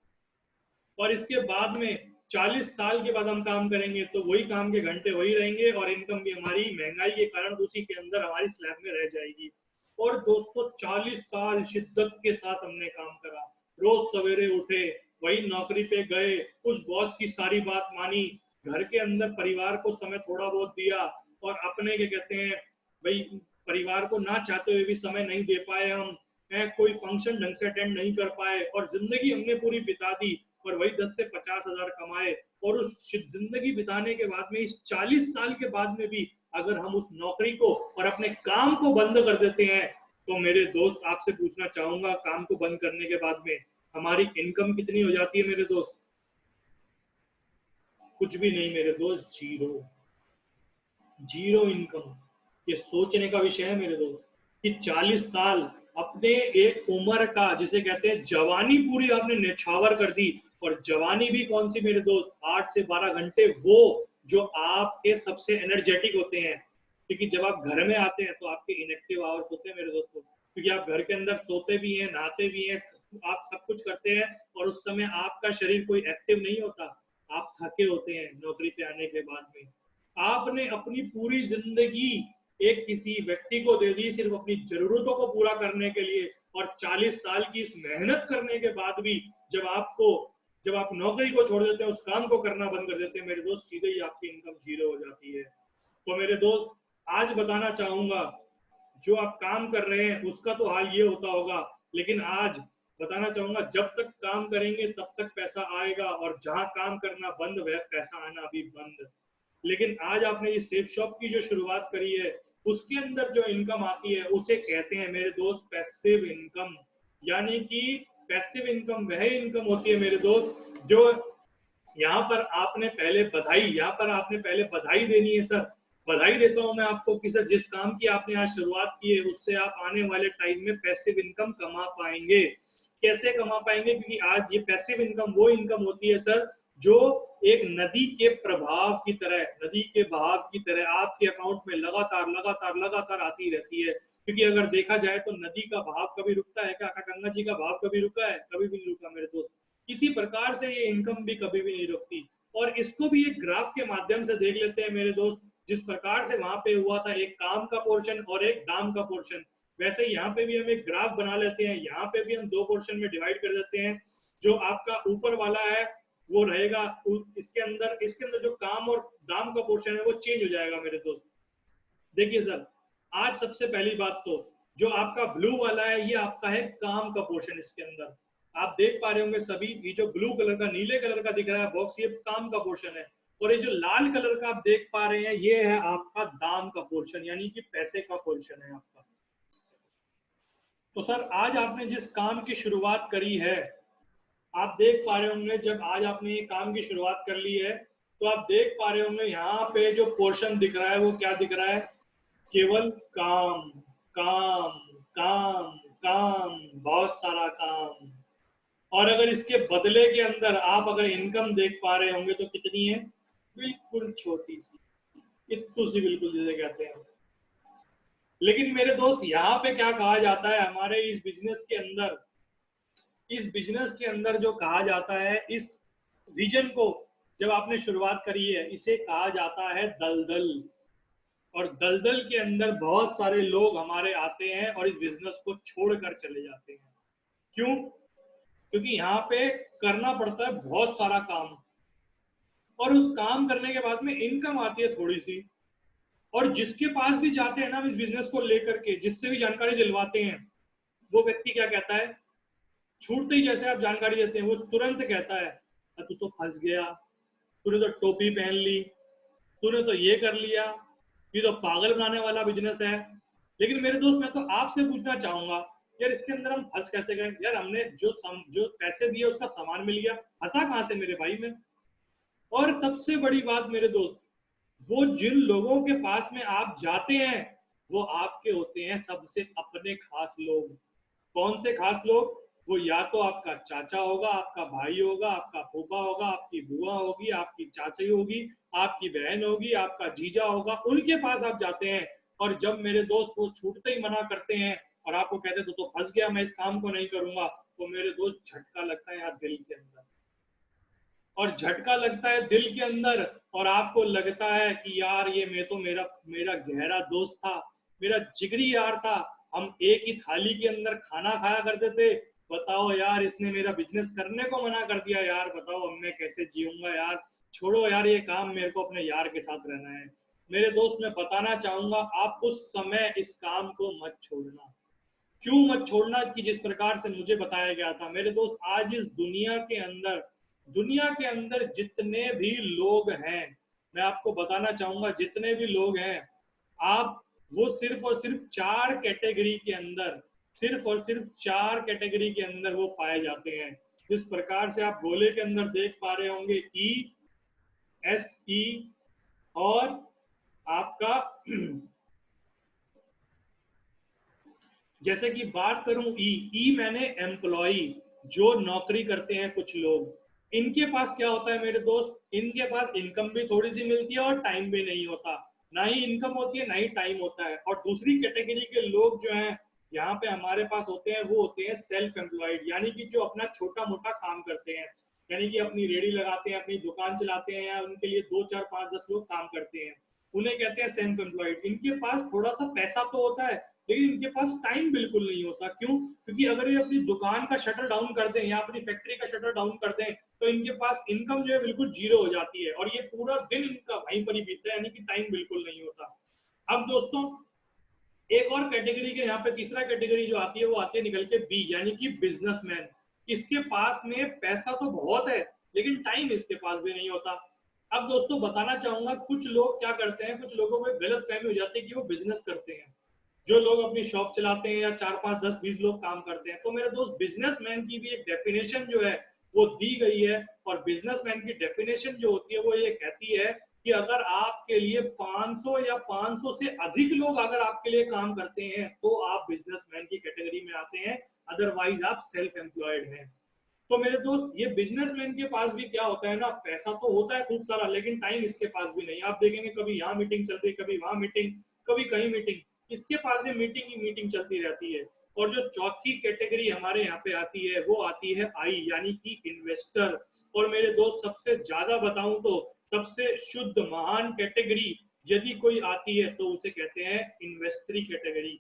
और इसके बाद में 40 साल के बाद हम काम करेंगे तो वही काम के घंटे वही रहेंगे, और इनकम भी हमारी महंगाई के कारण उसी के अंदर हमारी स्लैब में रह जाएगी। और दोस्तों 40 साल शिद्दत के साथ हमने काम करा, रोज सवेरे उठे, वही नौकरी पे गए, उस बॉस की सारी बात मानी, घर के अंदर परिवार को समय थोड़ा बहुत दिया, और अपने क्या कहते हैं भाई परिवार को ना चाहते हुए भी समय नहीं दे पाए हम, कोई फंक्शन ढंग से अटेंड नहीं कर पाए, और जिंदगी हमने पूरी बिता दी और वही 10 से 50,000 कमाए, और उस जिंदगी बिताने के बाद में इस 40 साल के बाद में भी अगर हम उस नौकरी को और अपने काम को बंद कर देते हैं तो मेरे दोस्त आपसे पूछना चाहूंगा काम को बंद करने के बाद में हमारी इनकम कितनी हो जाती है मेरे दोस्त? कुछ भी नहीं मेरे दोस्त, जीरो, जीरो इनकम। ये सोचने का विषय है मेरे दोस्त कि 40 साल अपने एक उम्र का जिसे कहते हैं जवानी पूरी आपने निछावर कर दी, और जवानी भी कौन सी मेरे दोस्त, 8 से 12 घंटे वो जो आपके सबसे एनर्जेटिक होते हैं, क्योंकि जब आप घर में आते हैं तो आपके इनएक्टिव आवर्स होते हैं मेरे दोस्तों, क्योंकि आप घर के अंदर सोते भी हैं, नहाते भी हैं, आप सब कुछ करते हैं, और उस समय आपका शरीर कोई एक्टिव नहीं होता, आप थके होते हैं नौकरी पे आने के बाद में। आपने अपनी पूरी जिंदगी एक किसी व्यक्ति को दे दी सिर्फ अपनी जरूरतों को पूरा करने के लिए, और 40 साल की इस मेहनत करने के बाद भी जब आप नौकरी को छोड़ देते हैं, उस काम को करना बंद कर देते हैं मेरे दोस्त, सीधे ही आपकी इनकम जीरो हो जाती है। तो मेरे दोस्त आज बताना चाहूंगा जो आप काम कर रहे हैं उसका तो हाल ये होता होगा, लेकिन आज बताना चाहूंगा जब तक काम करेंगे तब तक पैसा आएगा, और जहां काम करना बंद वह पैसा आना भी बंद। लेकिन आज आपने इस सेफ शॉप की जो शुरुआत करी है उसके अंदर जो इनकम आती है उसे कहते हैं मेरे दोस्त पैसिव इनकम, यानी कि पैसिव इनकम वह इनकम होती है मेरे दोस्त जो यहाँ पर आपने पहले बधाई देनी है सर, बधाई देता हूं मैं आपको कि सर जिस काम की आपने आज शुरुआत की है उससे आप आने वाले टाइम में पैसिव इनकम कमा पाएंगे। कैसे कमा पाएंगे? क्योंकि आज ये पैसिव इनकम वो इनकम होती है सर जो एक नदी के प्रभाव की तरह, नदी के बहाव की तरह आपके अकाउंट में लगातार लगातार लगातार आती रहती है। क्योंकि अगर देखा जाए तो नदी का बहाव कभी रुकता है क्या? गंगा जी का बहाव कभी रुका है? कभी भी नहीं रुका मेरे दोस्त। इसी प्रकार से ये इनकम भी कभी भी नहीं रुकती, और इसको भी एक ग्राफ के माध्यम से देख लेते हैं मेरे दोस्त, जिस प्रकार से वहां पे हुआ था एक काम का पोर्शन और एक दाम का पोर्शन, वैसे यहाँ पे भी हम एक ग्राफ बना लेते हैं, यहाँ पे भी हम दो पोर्शन में डिवाइड कर देते हैं। जो आपका ऊपर वाला है वो रहेगा, इसके अंदर जो काम और दाम का पोर्शन है वो चेंज हो जाएगा मेरे दोस्त। देखिए सर, आज सबसे पहली बात तो जो आपका ब्लू वाला है ये आपका है काम का पोर्शन, इसके अंदर आप देख पा रहे होंगे सभी, ये जो ब्लू कलर का नीले कलर का दिख रहा है बॉक्स ये काम का पोर्शन है, और ये जो लाल कलर का आप देख पा रहे हैं ये है आपका दाम का पोर्शन, यानी कि पैसे का पोर्शन है आपका। तो सर आज आपने जिस काम की शुरुआत करी है, आप देख पा रहे होंगे जब आज आपने ये काम की शुरुआत कर ली है तो आप देख पा रहे होंगे यहाँ पे जो पोर्शन दिख रहा है वो क्या दिख रहा है? केवल काम, काम, काम, काम, बहुत सारा काम। और अगर इसके बदले के अंदर आप अगर इनकम देख पा रहे होंगे तो कितनी है? बिल्कुल छोटी सी, इतू सी, बिल्कुल जिसे कहते हैं। लेकिन मेरे दोस्त यहाँ पे क्या कहा जाता है हमारे इस बिजनेस के अंदर जो कहा जाता है, इस रीजन को जब आपने शुरुआत करी है इसे कहा जाता है दलदल। और दलदल के अंदर बहुत सारे लोग हमारे आते हैं और इस बिजनेस को छोड़कर चले जाते हैं। क्यों? क्योंकि यहाँ पे करना पड़ता है बहुत सारा काम, और उस काम करने के बाद में इनकम आती है थोड़ी सी। और जिसके पास भी जाते हैं ना इस बिजनेस को लेकर के, जिससे भी जानकारी दिलवाते हैं, वो व्यक्ति क्या कहता है? छूटते ही जैसे आप जानकारी देते हैं वो तुरंत कहता है, तू तो फंस गया, तूने तो टोपी पहन ली, तूने तो ये कर लिया, ये तो पागल बनाने वाला बिजनेस है। लेकिन मेरे दोस्त, मैं तो आपसे पूछना चाहूंगा, यार इसके अंदर हम फंस कैसे गए? यार हमने जो पैसे दिए उसका सामान मिल गया, फंसा कहां से मेरे भाई में? और सबसे बड़ी बात मेरे दोस्त, वो जिन लोगों के पास में आप जाते हैं वो आपके होते हैं सबसे अपने खास लोग। कौन से खास लोग? वो या तो आपका चाचा होगा, आपका भाई होगा, आपका फूफा होगा, आपकी बुआ होगी, आपकी चाची होगी, आपकी बहन होगी, आपका जीजा होगा, उनके पास आप जाते हैं। और जब मेरे दोस्त वो छूटते ही मना करते हैं और आपको कहते हैं तो फंस गया, मैं इस काम को नहीं करूंगा, तो मेरे दोस्त झटका लगता है यार दिल के अंदर। और झटका लगता है दिल के अंदर, और आपको लगता है कि यार ये मैं तो मेरा मेरा गहरा दोस्त था, मेरा जिगरी यार था, हम एक ही थाली के अंदर खाना खाया करते थे। बताओ यार, इसने मेरा बिजनेस करने को मना कर दिया यार, बताओ अब मैं कैसे जीऊंगा यार। छोड़ो यार ये काम, मेरे को अपने यार के साथ रहना है। मेरे दोस्त, मैं बताना चाहूंगा, आप उस समय इस काम को मत छोड़ना। क्यों मत छोड़ना? कि जिस प्रकार से मुझे बताया गया था मेरे दोस्त, आज इस दुनिया के अंदर जितने भी लोग हैं, मैं आपको बताना चाहूंगा, जितने भी लोग हैं, आप वो सिर्फ और सिर्फ चार कैटेगरी के अंदर, सिर्फ और सिर्फ चार कैटेगरी के अंदर वो पाए जाते हैं। जिस प्रकार से आप गोले के अंदर देख पा रहे होंगे, ई, एस, ई, और आपका जैसे कि बात करूं ई, मैंने एम्प्लॉय, जो नौकरी करते हैं कुछ लोग, इनके पास क्या होता है मेरे दोस्त? इनके पास इनकम भी थोड़ी सी मिलती है और टाइम भी नहीं होता। ना ही इनकम होती है, ना ही टाइम होता है। और दूसरी कैटेगरी के लोग जो हैं यहाँ पे हमारे पास होते हैं, वो होते हैं सेल्फ एम्प्लॉयड, यानी कि जो अपना छोटा मोटा काम करते हैं, यानी कि अपनी रेडी लगाते हैं, अपनी दुकान चलाते हैं, या उनके लिए 2 4 5 10 लोग काम करते हैं, उन्हें कहते हैं सेल्फ एम्प्लॉयड। इनके पास थोड़ा सा पैसा तो होता है, लेकिन इनके पास टाइम बिल्कुल नहीं होता। क्यों? क्योंकि अगर ये अपनी दुकान का शटर डाउन कर दें या अपनी फैक्ट्री का शटर डाउन कर दें, तो इनके पास इनकम जो है बिल्कुल जीरो हो जाती है, और ये पूरा दिन इनका वहीं पर ही बीतता है, यानी कि टाइम बिल्कुल नहीं होता। अब दोस्तों, एक और कैटेगरी के यहाँ पे तीसरा कैटेगरी जो आती है वो आती है निकल के बी, यानी कि बिजनेसमैन। इसके पास में पैसा तो बहुत है, लेकिन टाइम इसके पास भी नहीं होता। अब दोस्तों बताना चाहूंगा, कुछ लोग क्या करते हैं, कुछ लोगों को गलत फहमी हो जाती है कि वो बिजनेस करते हैं। जो लोग अपनी शॉप चलाते हैं या 4 5 10 20 लोग काम करते हैं, तो मेरे दोस्त बिजनेसमैन की भी एक डेफिनेशन जो है वो दी गई है। और बिजनेसमैन की डेफिनेशन जो होती है वो ये कहती है कि अगर आपके लिए 500 या 500 से अधिक लोग अगर आपके लिए काम करते हैं तो आप बिजनेसमैन की कैटेगरी में आते हैं, अदरवाइज आप सेल्फ एम्प्लॉयड हैं। तो मेरे दोस्त, ये बिजनेसमैन के पास भी क्या होता है ना, पैसा तो होता है खूब सारा, लेकिन टाइम इसके पास भी नहीं। आप देखेंगे कभी यहाँ मीटिंग चल रही, कभी वहां मीटिंग, कभी कहीं मीटिंग, इसके पास भी मीटिंग ही मीटिंग चलती रहती है। और जो चौथी कैटेगरी हमारे यहाँ पे आती है वो आती है आई, यानी कि इन्वेस्टर। और मेरे दोस्त, सबसे ज्यादा बताऊं तो सबसे शुद्ध महान कैटेगरी यदि कोई आती है तो उसे कहते हैं इन्वेस्टरी कैटेगरी।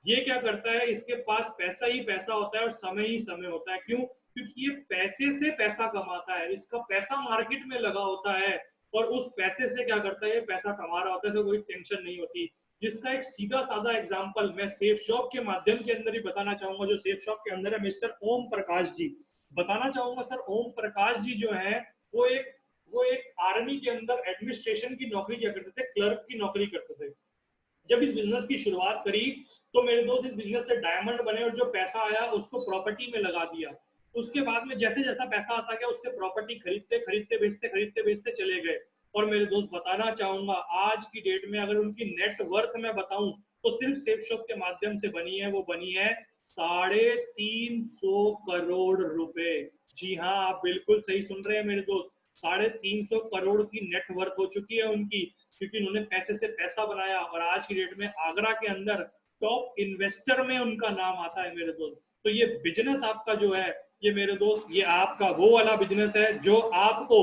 ये क्या करता है? इसके पास पैसा ही पैसा होता है और समय ही समय होता है। क्यों? क्योंकि ये पैसे से पैसा कमाता है, इसका पैसा मार्केट में लगा होता है, और उस पैसे से क्या करता है, ये पैसा कमा रहा होता है, तो कोई टेंशन नहीं होती। जिसका एक सीधा साधा एग्जांपल मैं सेफ शॉप के माध्यम के अंदर ही बताना चाहूंगा। जो सेफ शॉप के अंदर है मिस्टर ओम प्रकाश जी, बताना चाहूंगा सर, ओम प्रकाश जी जो है वो एक आर्मी के अंदर एडमिनिस्ट्रेशन की नौकरी किया करते थे, क्लर्क की नौकरी करते थे। जब इस बिजनेस की शुरुआत करी तो मेरे दोस्त इस बिजनेस से डायमंड बने, और जो पैसा आया उसको प्रॉपर्टी में लगा दिया। उसके बाद में जैसे जैसा पैसा आता गया उससे प्रॉपर्टी खरीदते बेचते चले गए। और मेरे दोस्त बताना चाहूंगा, आज की डेट में अगर उनकी नेटवर्थ मैं बताऊं तो सिर्फ सेफ शॉप के माध्यम से बनी है, वो बनी है 350 करोड़ रुपए। जी हाँ, आप बिल्कुल सही सुन रहे हैं मेरे दोस्त, 350 करोड़ की नेटवर्थ हो चुकी है उनकी, क्योंकि उन्होंने पैसे से पैसा बनाया। और आज की डेट में आगरा के अंदर टॉप इन्वेस्टर में उनका नाम आता है मेरे दोस्त। तो ये बिजनेस आपका जो है, ये मेरे दोस्त, ये आपका वो वाला बिजनेस है जो आपको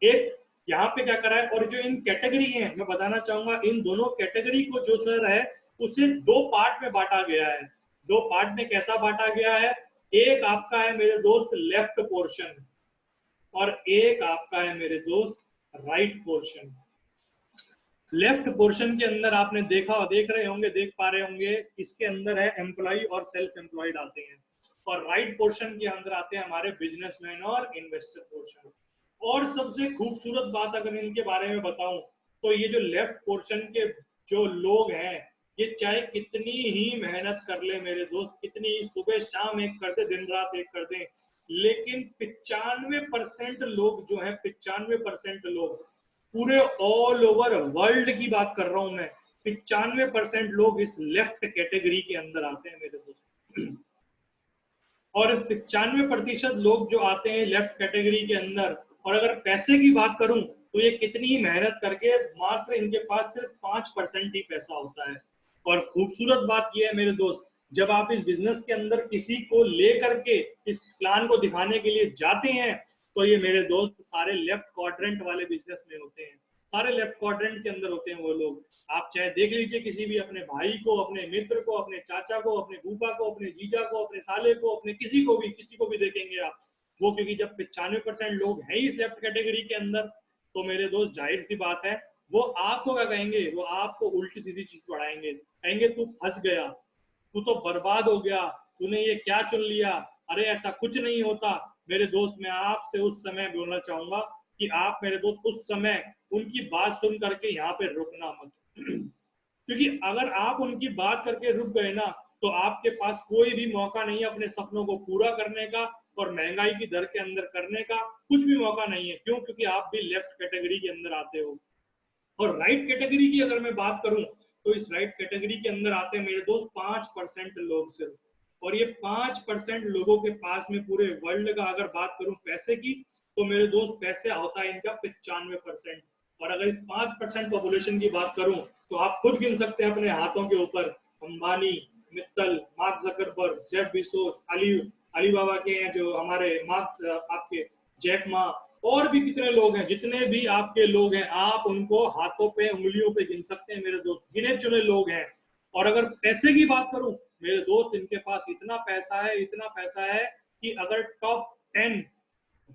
एक यहाँ पे क्या करा है, और जो इन कैटेगरी है मैं बताना चाहूंगा, इन दोनों कैटेगरी को जो सर है उसे दो पार्ट में बांटा गया है। दो पार्ट में कैसा बांटा गया है, एक आपका है मेरे दोस्त लेफ्ट पोर्शन, और एक आपका है मेरे दोस्त राइट पोर्शन। लेफ्ट पोर्शन के अंदर आपने देख रहे होंगे, देख पा रहे होंगे, इसके अंदर है एम्प्लॉय और सेल्फ एम्प्लॉयड आते हैं, और राइट पोर्शन के अंदर आते हैं हमारे बिजनेसमैन और इन्वेस्टर पोर्शन। और सबसे खूबसूरत बात अगर इनके बारे में बताऊं, तो ये जो लेफ्ट पोर्शन के जो लोग हैं, ये चाहे कितनी ही मेहनत कर ले मेरे दोस्त, कितनी ही सुबह शाम एक कर दे, दिन रात एक कर दे, लेकिन 95% लोग जो है, 95% लोग पूरे ऑल ओवर वर्ल्ड की बात कर रहा हूं मैं, 95% लोग इस लेफ्ट कैटेगरी के अंदर आते हैं मेरे दोस्त। और 95% लोग जो आते हैं लेफ्ट कैटेगरी के अंदर, और अगर पैसे की बात करूं तो ये कितनी मेहनत करके मात्र इनके पास सिर्फ 5% ही पैसा होता है। और खूबसूरत बात यह है मेरे दोस्त, जब आप इस बिजनेस के अंदर किसी को लेकर के इस प्लान को दिखाने के लिए जाते हैं, तो ये मेरे दोस्त सारे लेफ्ट क्वाड्रेंट वाले बिजनेस में होते हैं, सारे लेफ्ट क्वाड्रेंट के अंदर होते हैं वो लोग। आप चाहे देख लीजिए किसी भी अपने भाई को, अपने मित्र को, अपने चाचा को, अपने फूफा को, अपने जीजा को, अपने साले को, अपने किसी को भी देखेंगे आप, वो क्योंकि जब 95% लोग हैं इस लेफ्ट कैटेगरी के अंदर, तो मेरे दोस्त जाहिर सी बात है वो आपको क्या कहेंगे, वो आपको उल्टी सीधी चीज बढ़ाएंगे, कहेंगे तू फंस गया, तू तो बर्बाद हो गया, तूने ये क्या चुन लिया, अरे ऐसा कुछ नहीं होता। मेरे दोस्त मैं आपसे उस समय बोलना चाहूंगा कि आप मेरे दोस्त उस समय उनकी बात सुन करके यहाँ पे रुकना मत। क्योंकि अगर आप उनकी बात करके रुक गए ना, तो आपके पास कोई भी मौका नहीं है अपने सपनों को पूरा करने का, और महंगाई की दर के अंदर करने का कुछ भी मौका नहीं है। क्यों? क्योंकि आप भी लेफ्ट कैटेगरी के अंदर आते हो। और राइट कैटेगरी की अगर मैं बात करूं, तो इस राइट कैटेगरी के अंदर आते हैं मेरे दोस्त 5% लोग सिर्फ, और ये 5% लोगों के पास में पूरे वर्ल्ड का अगर बात करूं पैसे की, तो मेरे दोस्त पैसे होता है इनका 95%। और अगर इस 5% पॉपुलेशन की बात करूं, तो आप खुद गिन सकते हैं अपने हाथों के ऊपर, Ambani, Mittal, Mark Zuckerberg, Jeff Bezos, Alibaba के हैं जो हमारे मार्क, आपके जैक मा, और भी कितने लोग हैं, जितने भी आपके लोग हैं आप उनको हाथों पे उंगलियों पे गिन सकते हैं मेरे दोस्त, गिने चुने लोग हैं। और अगर पैसे की बात करूं मेरे दोस्त, इनके पास इतना पैसा है, इतना पैसा है कि अगर टॉप 10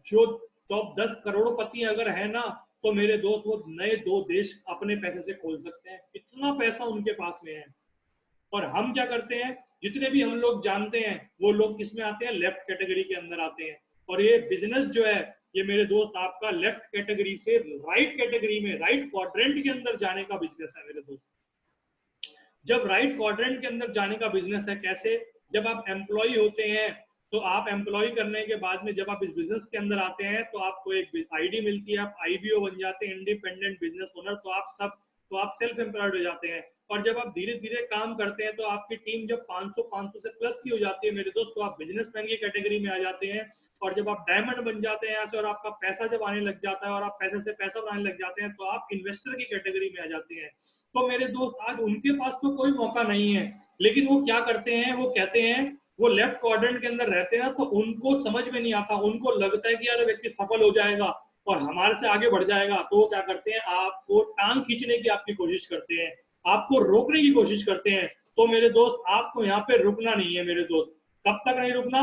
जो टॉप 10 करोड़पति अगर है ना, तो मेरे दोस्त वो नए 2 देश अपने पैसे से खोल सकते हैं, इतना पैसा उनके पास में है। और हम क्या करते हैं, जितने भी हम लोग जानते हैं वो लोग किस में आते हैं, लेफ्ट कैटेगरी के अंदर आते हैं। और ये बिजनेस जो है, ये मेरे दोस्त आपका लेफ्ट कैटेगरी से राइट कैटेगरी में, राइट क्वाड्रेंट के अंदर जाने का बिजनेस है मेरे दोस्त। जब राइट क्वाड्रेंट के अंदर जाने का बिजनेस है, कैसे? जब आप एम्प्लॉय होते हैं, तो आप एम्प्लॉय करने के बाद में जब आप इस बिजनेस के अंदर आते हैं, तो आपको एक आईडी मिलती है, आप आईबीओ बन जाते हैं, इंडिपेंडेंट बिजनेस ओनर, तो आप सेल्फ एम्प्लॉयड हो जाते हैं। और जब आप धीरे धीरे काम करते हैं, तो आपकी टीम जब 500 से प्लस की हो जाती है मेरे दोस्त, तो आप बिजनेसमैन की कैटेगरी में आ जाते हैं। और जब आप डायमंड बन जाते हैं यहाँ से, और आपका पैसा जब आने लग जाता है, और आप पैसे से पैसा बनाने लग जाते हैं, तो आप इन्वेस्टर की कैटेगरी में आ जाते हैं। तो मेरे दोस्त आज उनके पास तो कोई मौका नहीं है, लेकिन वो क्या करते हैं, वो कहते हैं, वो लेफ्ट क्वाड्रेंट के अंदर रहते हैं, तो उनको समझ में नहीं आता, उनको लगता है कि यार व्यक्ति सफल हो जाएगा और हमारे से आगे बढ़ जाएगा, तो वो क्या करते हैं, आपको टांग खींचने की आपकी कोशिश करते हैं, आपको रोकने की कोशिश करते हैं। तो मेरे दोस्त आपको यहाँ पे रुकना नहीं है मेरे दोस्त। कब तक नहीं रुकना?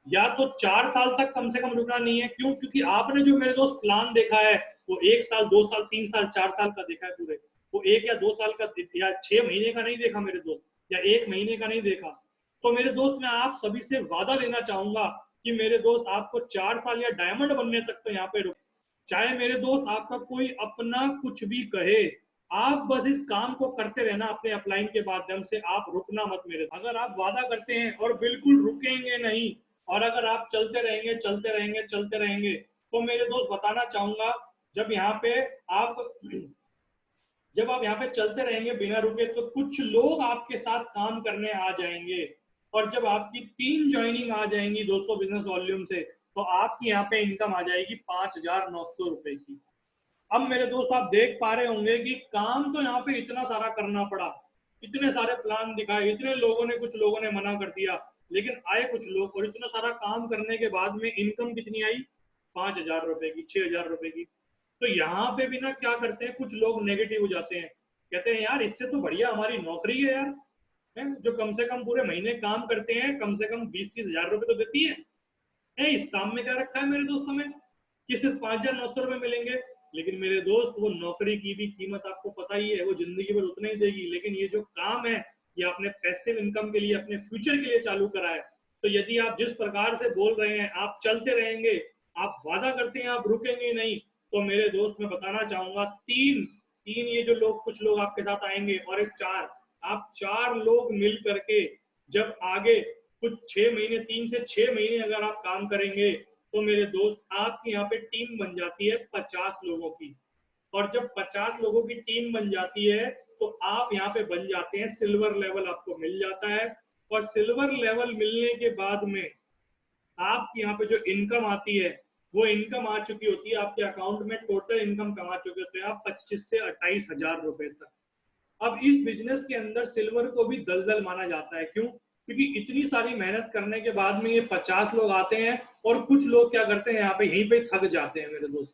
या तो 4 साल तक कम से कम रुकना नहीं है। क्यों? क्योंकि आपने जो मेरे दोस्त प्लान देखा है, वो 1 साल, 2 साल, 3 साल, 4 साल का देखा है पूरे, वो 1 या 2 साल का या 6 महीने का नहीं देखा मेरे दोस्त, या 1 महीने का नहीं देखा। तो मेरे दोस्त मैं आप सभी से वादा लेना चाहूंगा कि मेरे दोस्त आपको 4 साल या डायमंड बनने तक तो यहाँ पे रुक, चाहे मेरे दोस्त आपका कोई अपना कुछ भी कहे, आप बस इस काम को करते रहना अपने अपलाइन के माध्यम से, आप रुकना मत मेरे। अगर आप वादा करते हैं और बिल्कुल रुकेंगे नहीं, और अगर आप चलते रहेंगे चलते रहेंगे चलते रहेंगे, तो मेरे दोस्त बताना चाहूंगा, जब यहाँ पे आप जब आप यहाँ पे चलते रहेंगे बिना रुके, तो कुछ लोग आपके साथ काम करने आ जाएंगे। और जब आपकी 3 ज्वाइनिंग आ जाएंगी 200 बिजनेस वॉल्यूम से, तो आपकी यहाँ पे इनकम आ जाएगी 5,900 रुपए की। अब मेरे दोस्त आप देख पा रहे होंगे कि काम तो यहाँ पे इतना सारा करना पड़ा, इतने सारे प्लान दिखाए, इतने लोगों ने, कुछ लोगों ने मना कर दिया, लेकिन आए कुछ लोग, और इतना सारा काम करने के बाद में इनकम कितनी आई? 5,000 रुपए की, 6,000 रुपए की। तो यहाँ पे भी ना क्या करते हैं, कुछ लोग नेगेटिव हो जाते हैं, कहते हैं यार इससे तो बढ़िया हमारी नौकरी है यार, है जो कम से कम पूरे महीने काम करते हैं, कम से कम 20-30 हजार रुपए तो देती है, इस काम में क्या रखा है मेरे दोस्तों में कि सिर्फ 5,900 रुपए मिलेंगे। लेकिन मेरे दोस्त वो नौकरी की भी कीमत आपको पता ही है, वो जिंदगी भर उतना ही देगी। लेकिन ये जो काम है ये आपने पैसिव इनकम के लिए, अपने फ्यूचर के लिए चालू करा है। तो यदि आप जिस प्रकार से बोल रहे हैं आप चलते रहेंगे, आप वादा करते हैं आप रुकेंगे नहीं, तो मेरे दोस्त मैं बताना चाहूंगा तीन तीन ये जो लोग, कुछ लोग आपके साथ आएंगे और एक चार, आप 4 लोग मिल करके जब आगे कुछ 6 महीने, 3 से 6 महीने अगर आप काम करेंगे, तो मेरे दोस्त आपकी यहाँ पे टीम बन जाती है 50 लोगों की। और जब 50 लोगों की टीम बन जाती है तो आप यहाँ पे बन जाते हैं, सिल्वर लेवल आपको मिल जाता है। और सिल्वर लेवल मिलने के बाद में आपकी यहाँ पे जो इनकम आती है, वो इनकम आ चुकी होती है आपके अकाउंट में, टोटल इनकम कमा चुके होते हैं आप 25 से 28 हजार रुपए तक। अब इस बिजनेस के अंदर सिल्वर को भी दलदल माना जाता है, क्यों? क्योंकि इतनी सारी मेहनत करने के बाद में ये 50 लोग आते हैं और कुछ लोग क्या करते हैं यहाँ पे यहीं पे थक जाते हैं मेरे दोस्त,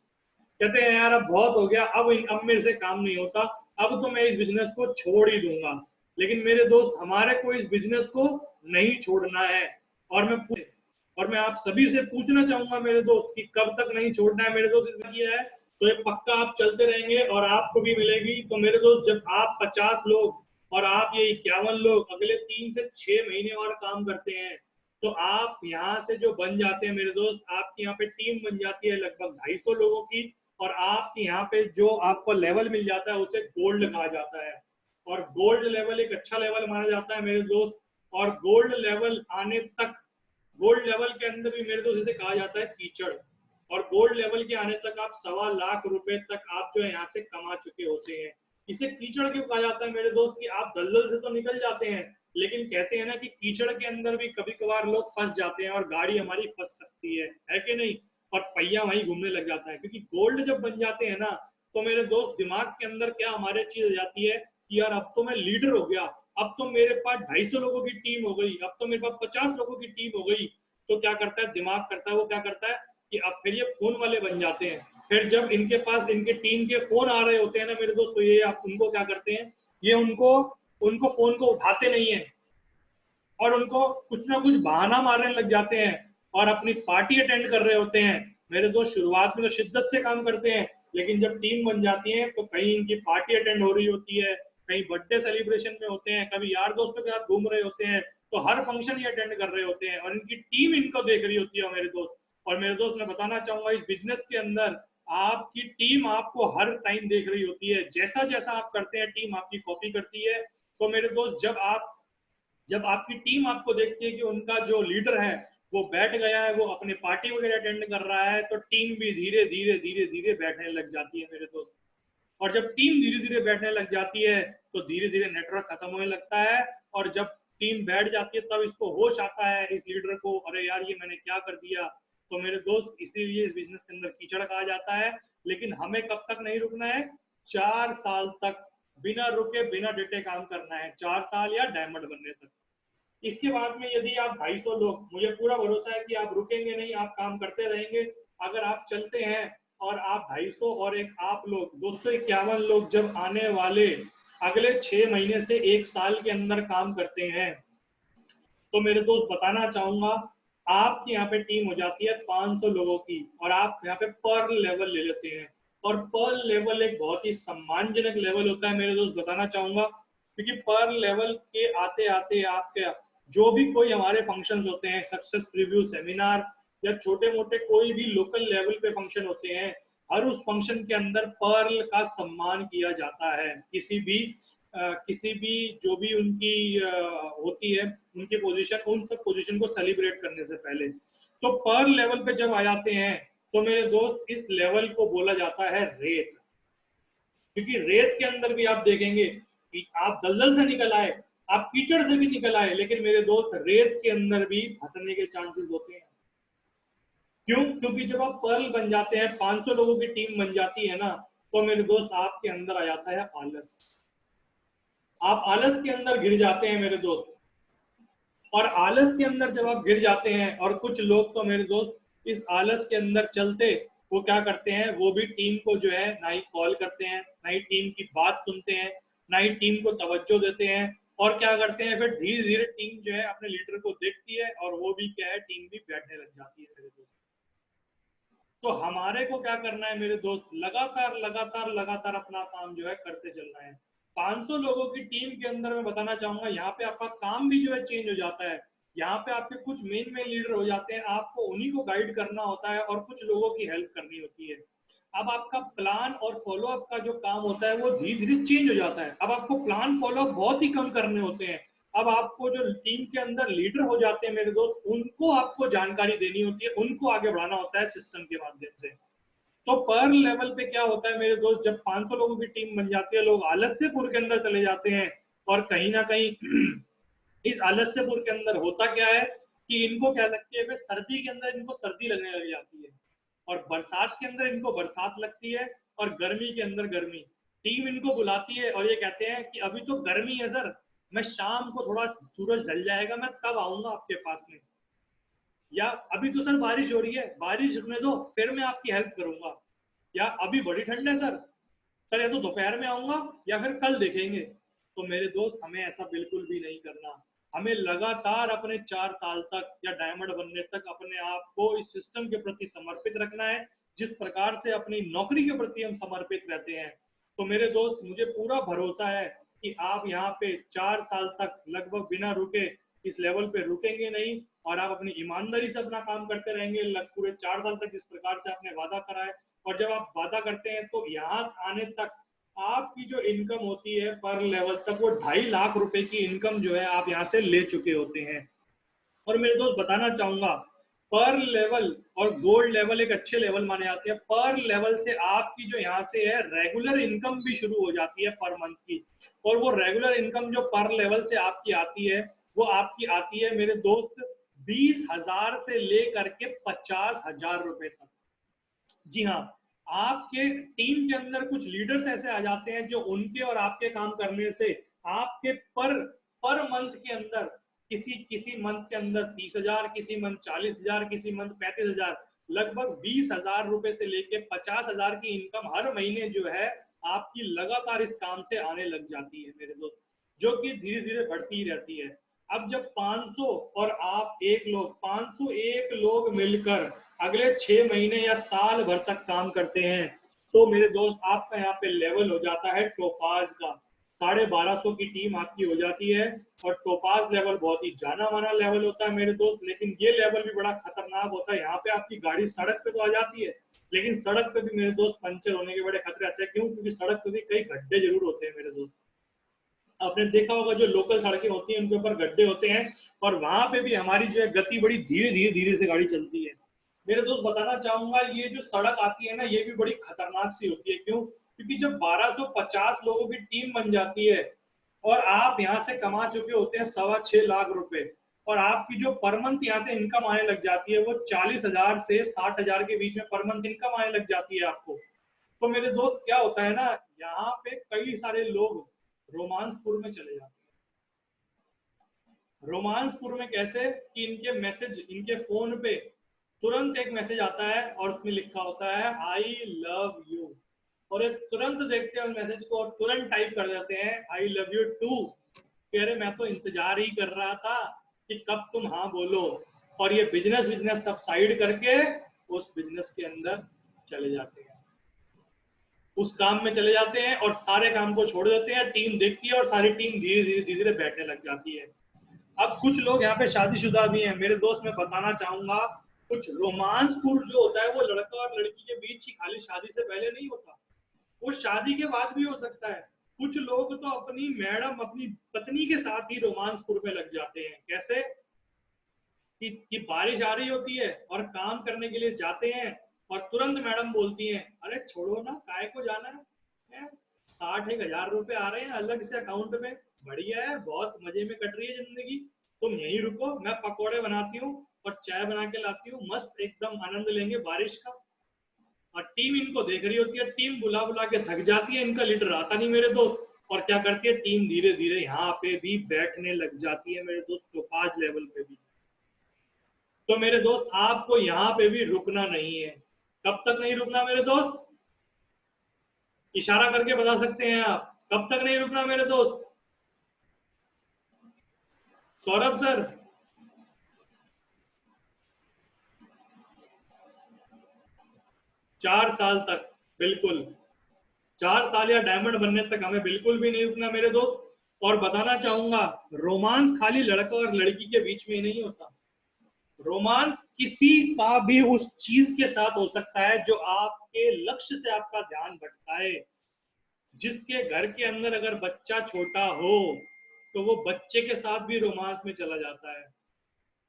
कहते हैं यार अब बहुत हो गया, अब मेरे से काम नहीं होता, अब तो मैं इस बिजनेस को छोड़ ही दूंगा। लेकिन मेरे दोस्त हमारे को इस बिजनेस को नहीं छोड़ना है। और मैं आप सभी से पूछना चाहूंगा मेरे दोस्त कि कब तक नहीं छोड़ना है मेरे दोस्त, ये है तो ये पक्का आप चलते रहेंगे और आपको भी मिलेगी। तो मेरे दोस्त जब आप 50 लोग और आप ये 51 लोग अगले 3 से 6 महीने और काम करते हैं, तो आप यहाँ से जो बन जाते हैं मेरे दोस्त, आपकी यहाँ पे टीम बन जाती है लगभग 250 लोगों की। और आपकी यहाँ पे जो आपको लेवल मिल जाता है उसे गोल्ड कहा जाता है। और गोल्ड लेवल एक अच्छा लेवल माना जाता है मेरे दोस्त। और गोल्ड लेवल आने तक, गोल्ड लेवल के अंदर भी मेरे दोस्त इसे कहा जाता है कीचड़। और गोल्ड लेवल के आने तक आप 1.25 लाख रुपए तक आप जो है यहाँ से कमा चुके होते हैं। इसे कीचड़ क्यों कहा जाता है मेरे दोस्त, कि आप दलदल से तो निकल जाते हैं, लेकिन कहते हैं ना कि कीचड़ के अंदर भी कभी कभार लोग फंस जाते हैं और गाड़ी हमारी फंस सकती है कि नहीं, और पहिया वहीं घूमने लग जाता है। क्योंकि गोल्ड जब बन जाते हैं ना, तो मेरे दोस्त दिमाग के अंदर क्या हमारे चीज आ जाती है कि यार अब तो मैं लीडर हो गया, अब तो मेरे पास 250 लोगों की टीम हो गई, अब तो मेरे पास 50 लोगों की टीम हो गई। तो क्या करता है दिमाग, करता है वो क्या करता है कि अब फिर ये फोन वाले बन जाते हैं। फिर जब इनके पास इनके टीम के फोन आ रहे होते हैं ना मेरे दोस्त, तो ये आप उनको क्या करते हैं, ये उनको उनको फोन को उठाते नहीं है और उनको कुछ ना कुछ बहाना मारने लग जाते हैं और अपनी पार्टी अटेंड कर रहे होते हैं। मेरे दोस्त शुरुआत में तो शिद्दत से काम करते हैं, लेकिन जब टीम बन जाती है तो कहीं इनकी पार्टी अटेंड हो रही होती है, कहीं बर्थडे सेलिब्रेशन में होते हैं, कभी यार दोस्तों के साथ घूम रहे होते हैं, तो हर फंक्शन ये अटेंड कर रहे होते हैं और इनकी टीम इनको देख रही होती है मेरे दोस्त। और मेरे दोस्त मैं बताना चाहूंगा, इस बिजनेस के अंदर आपकी टीम आपको हर टाइम देख रही होती है, जैसा जैसा आप करते हैं टीम आपकी कॉपी करती है। तो मेरे दोस्त जब आपकी टीम आपको देखती है कि उनका जो लीडर है वो बैठ गया है, वो अपने पार्टी वगैरह अटेंड कर रहा है, तो टीम भी धीरे धीरे धीरे धीरे बैठने लग जाती है मेरे दोस्त। और जब टीम धीरे धीरे बैठने लग जाती है तो धीरे धीरे नेटवर्क खत्म होने लगता है। और जब टीम बैठ जाती है तब इसको होश आता है इस लीडर को, अरे यार ये मैंने क्या कर दिया। तो मेरे दोस्त इसीलिए इस बिजनेस के अंदर कीचड़ कहा जाता है। लेकिन हमें कब तक नहीं रुकना है, 4 साल तक बिना रुके बिना डेटे काम करना है, 4 साल या डायमंड बनने तक। इसके बाद में यदि आप 250 लोग, मुझे पूरा भरोसा है कि आप रुकेंगे नहीं, आप काम करते रहेंगे। अगर आप चलते हैं और आप 250 और एक आप लोग 251 लोग जब आने वाले अगले 6 महीने से 1 साल के अंदर काम करते हैं, तो मेरे दोस्त बताना चाहूंगा आपकी यहाँ पे टीम हो जाती है 500 लोगों की और आप यहाँ पे पर लेवल ले लेते हैं। और पर लेवल एक बहुत ही सम्मानजनक लेवल होता है मेरे दोस्त, बताना चाहूंगा, क्योंकि पर लेवल के आते आते आपके जो भी कोई हमारे फंक्शंस होते हैं, सक्सेस प्रीव्यू सेमिनार या छोटे मोटे कोई भी लोकल लेवल पे फंक्शन होते हैं, हर उस फंक्शन के अंदर पर्ल का सम्मान किया जाता है। किसी भी जो भी उनकी होती है उनकी पोजीशन, उन सब पोजीशन को सेलिब्रेट करने से पहले, तो पर लेवल पे जब आ जाते हैं तो मेरे दोस्त इस लेवल को बोला जाता है रेत। क्योंकि रेत के अंदर भी आप देखेंगे कि आप दलदल से निकल आए, आप कीचड़ से भी निकल आए, लेकिन मेरे दोस्त रेत के अंदर भी फंसने के चांसेस होते हैं। क्यों? क्योंकि जब आप पर्ल बन जाते हैं, 500 लोगों की टीम बन जाती है ना, तो मेरे दोस्त आपके अंदर आ जाता है आलस। आप आलस के अंदर गिर जाते हैं मेरे दोस्त। और आलस के अंदर जब आप गिर जाते हैं, और कुछ लोग तो मेरे दोस्त इस आलस के अंदर चलते वो क्या करते हैं, वो भी टीम को जो है ना ही कॉल करते हैं, ना ही टीम की बात सुनते हैं, ना ही टीम को तवज्जो देते हैं। और क्या करते हैं फिर, धीरे धीरे टीम जो है अपने लीडर को देखती है और वो भी क्या है, टीम भी बैठने लग जाती है मेरे दोस्त। तो हमारे को क्या करना है मेरे दोस्त, लगातार लगातार लगातार अपना काम जो है करते चलना है। 500 लोगों की टीम के अंदर मैं बताना चाहूंगा, यहाँ पे आपका काम भी जो है चेंज हो जाता है। यहाँ पे आपके कुछ मेन मेन लीडर हो जाते हैं, आपको उन्हीं को गाइड करना होता है और कुछ लोगों की हेल्प करनी होती है। अब आपका प्लान और फॉलोअप का जो काम होता है वो धीरे धीरे चेंज हो जाता है। अब आपको प्लान फॉलोअप बहुत ही कम करने होते हैं। अब आपको जो टीम के अंदर लीडर हो जाते हैं मेरे दोस्त, उनको आपको जानकारी देनी होती है, उनको आगे बढ़ाना होता है सिस्टम के माध्यम से। तो पर लेवल पे क्या होता है मेरे दोस्त, जब 500 लोगों की टीम बन जाती है, लोग आलस्यपुर के अंदर चले जाते हैं। और कहीं ना कहीं इस आलस्यपुर के अंदर होता क्या है कि इनको क्या लगती है, फिर सर्दी के अंदर इनको सर्दी लगने लग जाती है, और बरसात के अंदर इनको बरसात लगती है, और गर्मी के अंदर गर्मी। टीम इनको बुलाती है और ये कहते हैं कि अभी तो गर्मी है सर, मैं शाम को थोड़ा सूरज ढल जाएगा, मैं तब आऊंगा आपके पास में। या अभी तो सर बारिश हो रही है, बारिश रुकने दो फिर मैं आपकी हेल्प करूंगा। या अभी बड़ी ठंड है सर, सर या तो दोपहर में आऊंगा या फिर कल देखेंगे। तो मेरे दोस्त, हमें ऐसा बिल्कुल भी नहीं करना। हमें लगातार अपने 4 साल तक या डायमंड बनने तक अपने आप को इस सिस्टम के प्रति समर्पित रखना है, जिस प्रकार से अपनी नौकरी के प्रति हम समर्पित रहते हैं। तो मेरे दोस्त, मुझे पूरा भरोसा है कि आप यहाँ पे 4 साल तक लगभग बिना रुके इस लेवल पे रुकेंगे नहीं, और आप अपनी ईमानदारी से अपना काम करते रहेंगे पूरे 4 साल तक, जिस प्रकार से आपने वादा करा है। और जब आप वादा करते हैं तो यहाँ आने तक आपकी जो इनकम होती है पर लेवल तक, वो 2.5 लाख रुपए की इनकम जो है आप यहाँ से ले चुके होते हैं। और मेरे दोस्त बताना चाहूंगा, पर लेवल और गोल्ड लेवल एक अच्छे लेवल माने जाते हैं। पर लेवल से आपकी जो यहाँ से है रेगुलर इनकम भी शुरू हो जाती है पर मंथ की। और वो रेगुलर इनकम जो पर लेवल से आपकी आती है, वो आपकी आती है मेरे दोस्त 20,000 से लेकर के 50,000 रुपए तक। जी हाँ, आपके टीम के अंदर कुछ लीडर्स ऐसे आ जाते हैं जो उनके और आपके काम करने से आपके पर पर मंथ के अंदर, किसी किसी मंथ के अंदर 30,000, किसी मंथ 40,000, किसी मंथ 35,000, लगभग 20,000 रुपए से लेके 50,000 की इनकम हर महीने जो है आपकी लगातार इस काम से आने लग जाती है मेरे दोस्त, जो कि धीरे धीरे बढ़ती ही रहती है। अब जब 500 और आप एक लोग, 501 लोग मिलकर अगले 6 महीने या साल भर तक काम करते हैं, तो मेरे दोस्त आपका यहाँ पे लेवल हो जाता है टोपाज का। 1250 की टीम आपकी हो जाती है। और टोपाज लेवल बहुत ही जाना माना लेवल होता है मेरे दोस्त, लेकिन ये लेवल भी बड़ा खतरनाक होता है। यहाँ पे आपकी गाड़ी सड़क पे तो आ जाती है, लेकिन सड़क पे भी मेरे दोस्त पंचर होने के बड़े खतरे आते हैं। क्यों? क्योंकि सड़क पे भी कई गड्ढे जरूर होते हैं मेरे दोस्त। आपने देखा होगा जो लोकल सड़कें होती हैं उनके ऊपर गड्ढे होते हैं, और वहां पे भी हमारी जो है गति बड़ी धीरे धीरे धीरे से गाड़ी चलती है। मेरे दोस्त बताना चाहूंगा, ये जो सड़क आती है ना, ये भी बड़ी खतरनाक सी होती है। क्यों? क्योंकि जब 1250 लोगों की टीम बन जाती है और आप यहाँ से कमा चुके होते हैं 6.25 लाख रुपए, और आपकी जो पर मंथ यहाँ से इनकम आने लग जाती है वो 40,000 से 60,000 के बीच में पर मंथ इनकम आने लग जाती है आपको। तो मेरे दोस्त क्या होता है ना, यहाँ पे कई सारे लोग रोमांसपुर में चले जाते हैं। रोमांसपुर में कैसे कि इनके मैसेज, इनके फोन पे तुरंत एक मैसेज आता है और उसमें लिखा होता है आई लव यू, और ये तुरंत देखते हैं उस मैसेज को और तुरंत टाइप कर देते हैं आई लव यू टू। अरे मैं तो इंतजार ही कर रहा था कि कब तुम हाँ बोलो। और ये बिजनेस बिजनेस सब साइड करके उस बिजनेस के अंदर चले जाते हैं, उस काम में चले जाते हैं और सारे काम को छोड़ देते हैं। टीम देखती है और सारी टीम धीरे धीरे धीरे धीरे बैठने लग जाती है। अब कुछ लोग यहाँ पे शादीशुदा भी हैं मेरे दोस्त, मैं बताना चाहूंगा, कुछ रोमांसपुर जो होता है वो लड़का और लड़की के बीच ही खाली शादी से पहले नहीं होता, वो शादी के बाद भी हो सकता है। कुछ लोग तो अपनी मैडम, अपनी पत्नी के साथ ही रोमांसपुर में लग जाते हैं। कैसे? कि बारिश आ रही होती है और काम करने के लिए जाते हैं, और तुरंत मैडम बोलती हैं अरे छोड़ो ना, काय को जाना है, 60,000 रुपए आ रहे हैं अलग से अकाउंट में, बढ़िया है, बहुत मजे में कट रही है जिंदगी, तुम यहीं रुको, मैं पकौड़े बनाती हूँ और चाय बना के लाती हूँ, मस्त एकदम आनंद लेंगे बारिश का। और टीम इनको देख रही होती है, टीम बुला बुला के थक जाती है, इनका लीडर आता नहीं मेरे दोस्त, और क्या करती है टीम, धीरे धीरे यहाँ पे भी बैठने लग जाती है मेरे दोस्त, तो 5 लेवल पे भी। तो मेरे दोस्त आपको यहाँ पे भी रुकना नहीं है। कब तक नहीं रुकना मेरे दोस्त? इशारा करके बता सकते हैं आप, कब तक नहीं रुकना मेरे दोस्त? सौरभ सर, 4 साल तक, बिल्कुल। 4 साल या डायमंड बनने तक हमें बिल्कुल भी नहीं रुकना मेरे दोस्त। और बताना चाहूंगा, रोमांस खाली लड़का और लड़की के बीच में ही नहीं होता। रोमांस किसी का भी उस चीज के साथ हो सकता है जो आपके लक्ष्य से आपका ध्यान भटकाए। जिसके घर के अंदर अगर बच्चा छोटा हो तो वो बच्चे के साथ भी रोमांस में चला जाता है।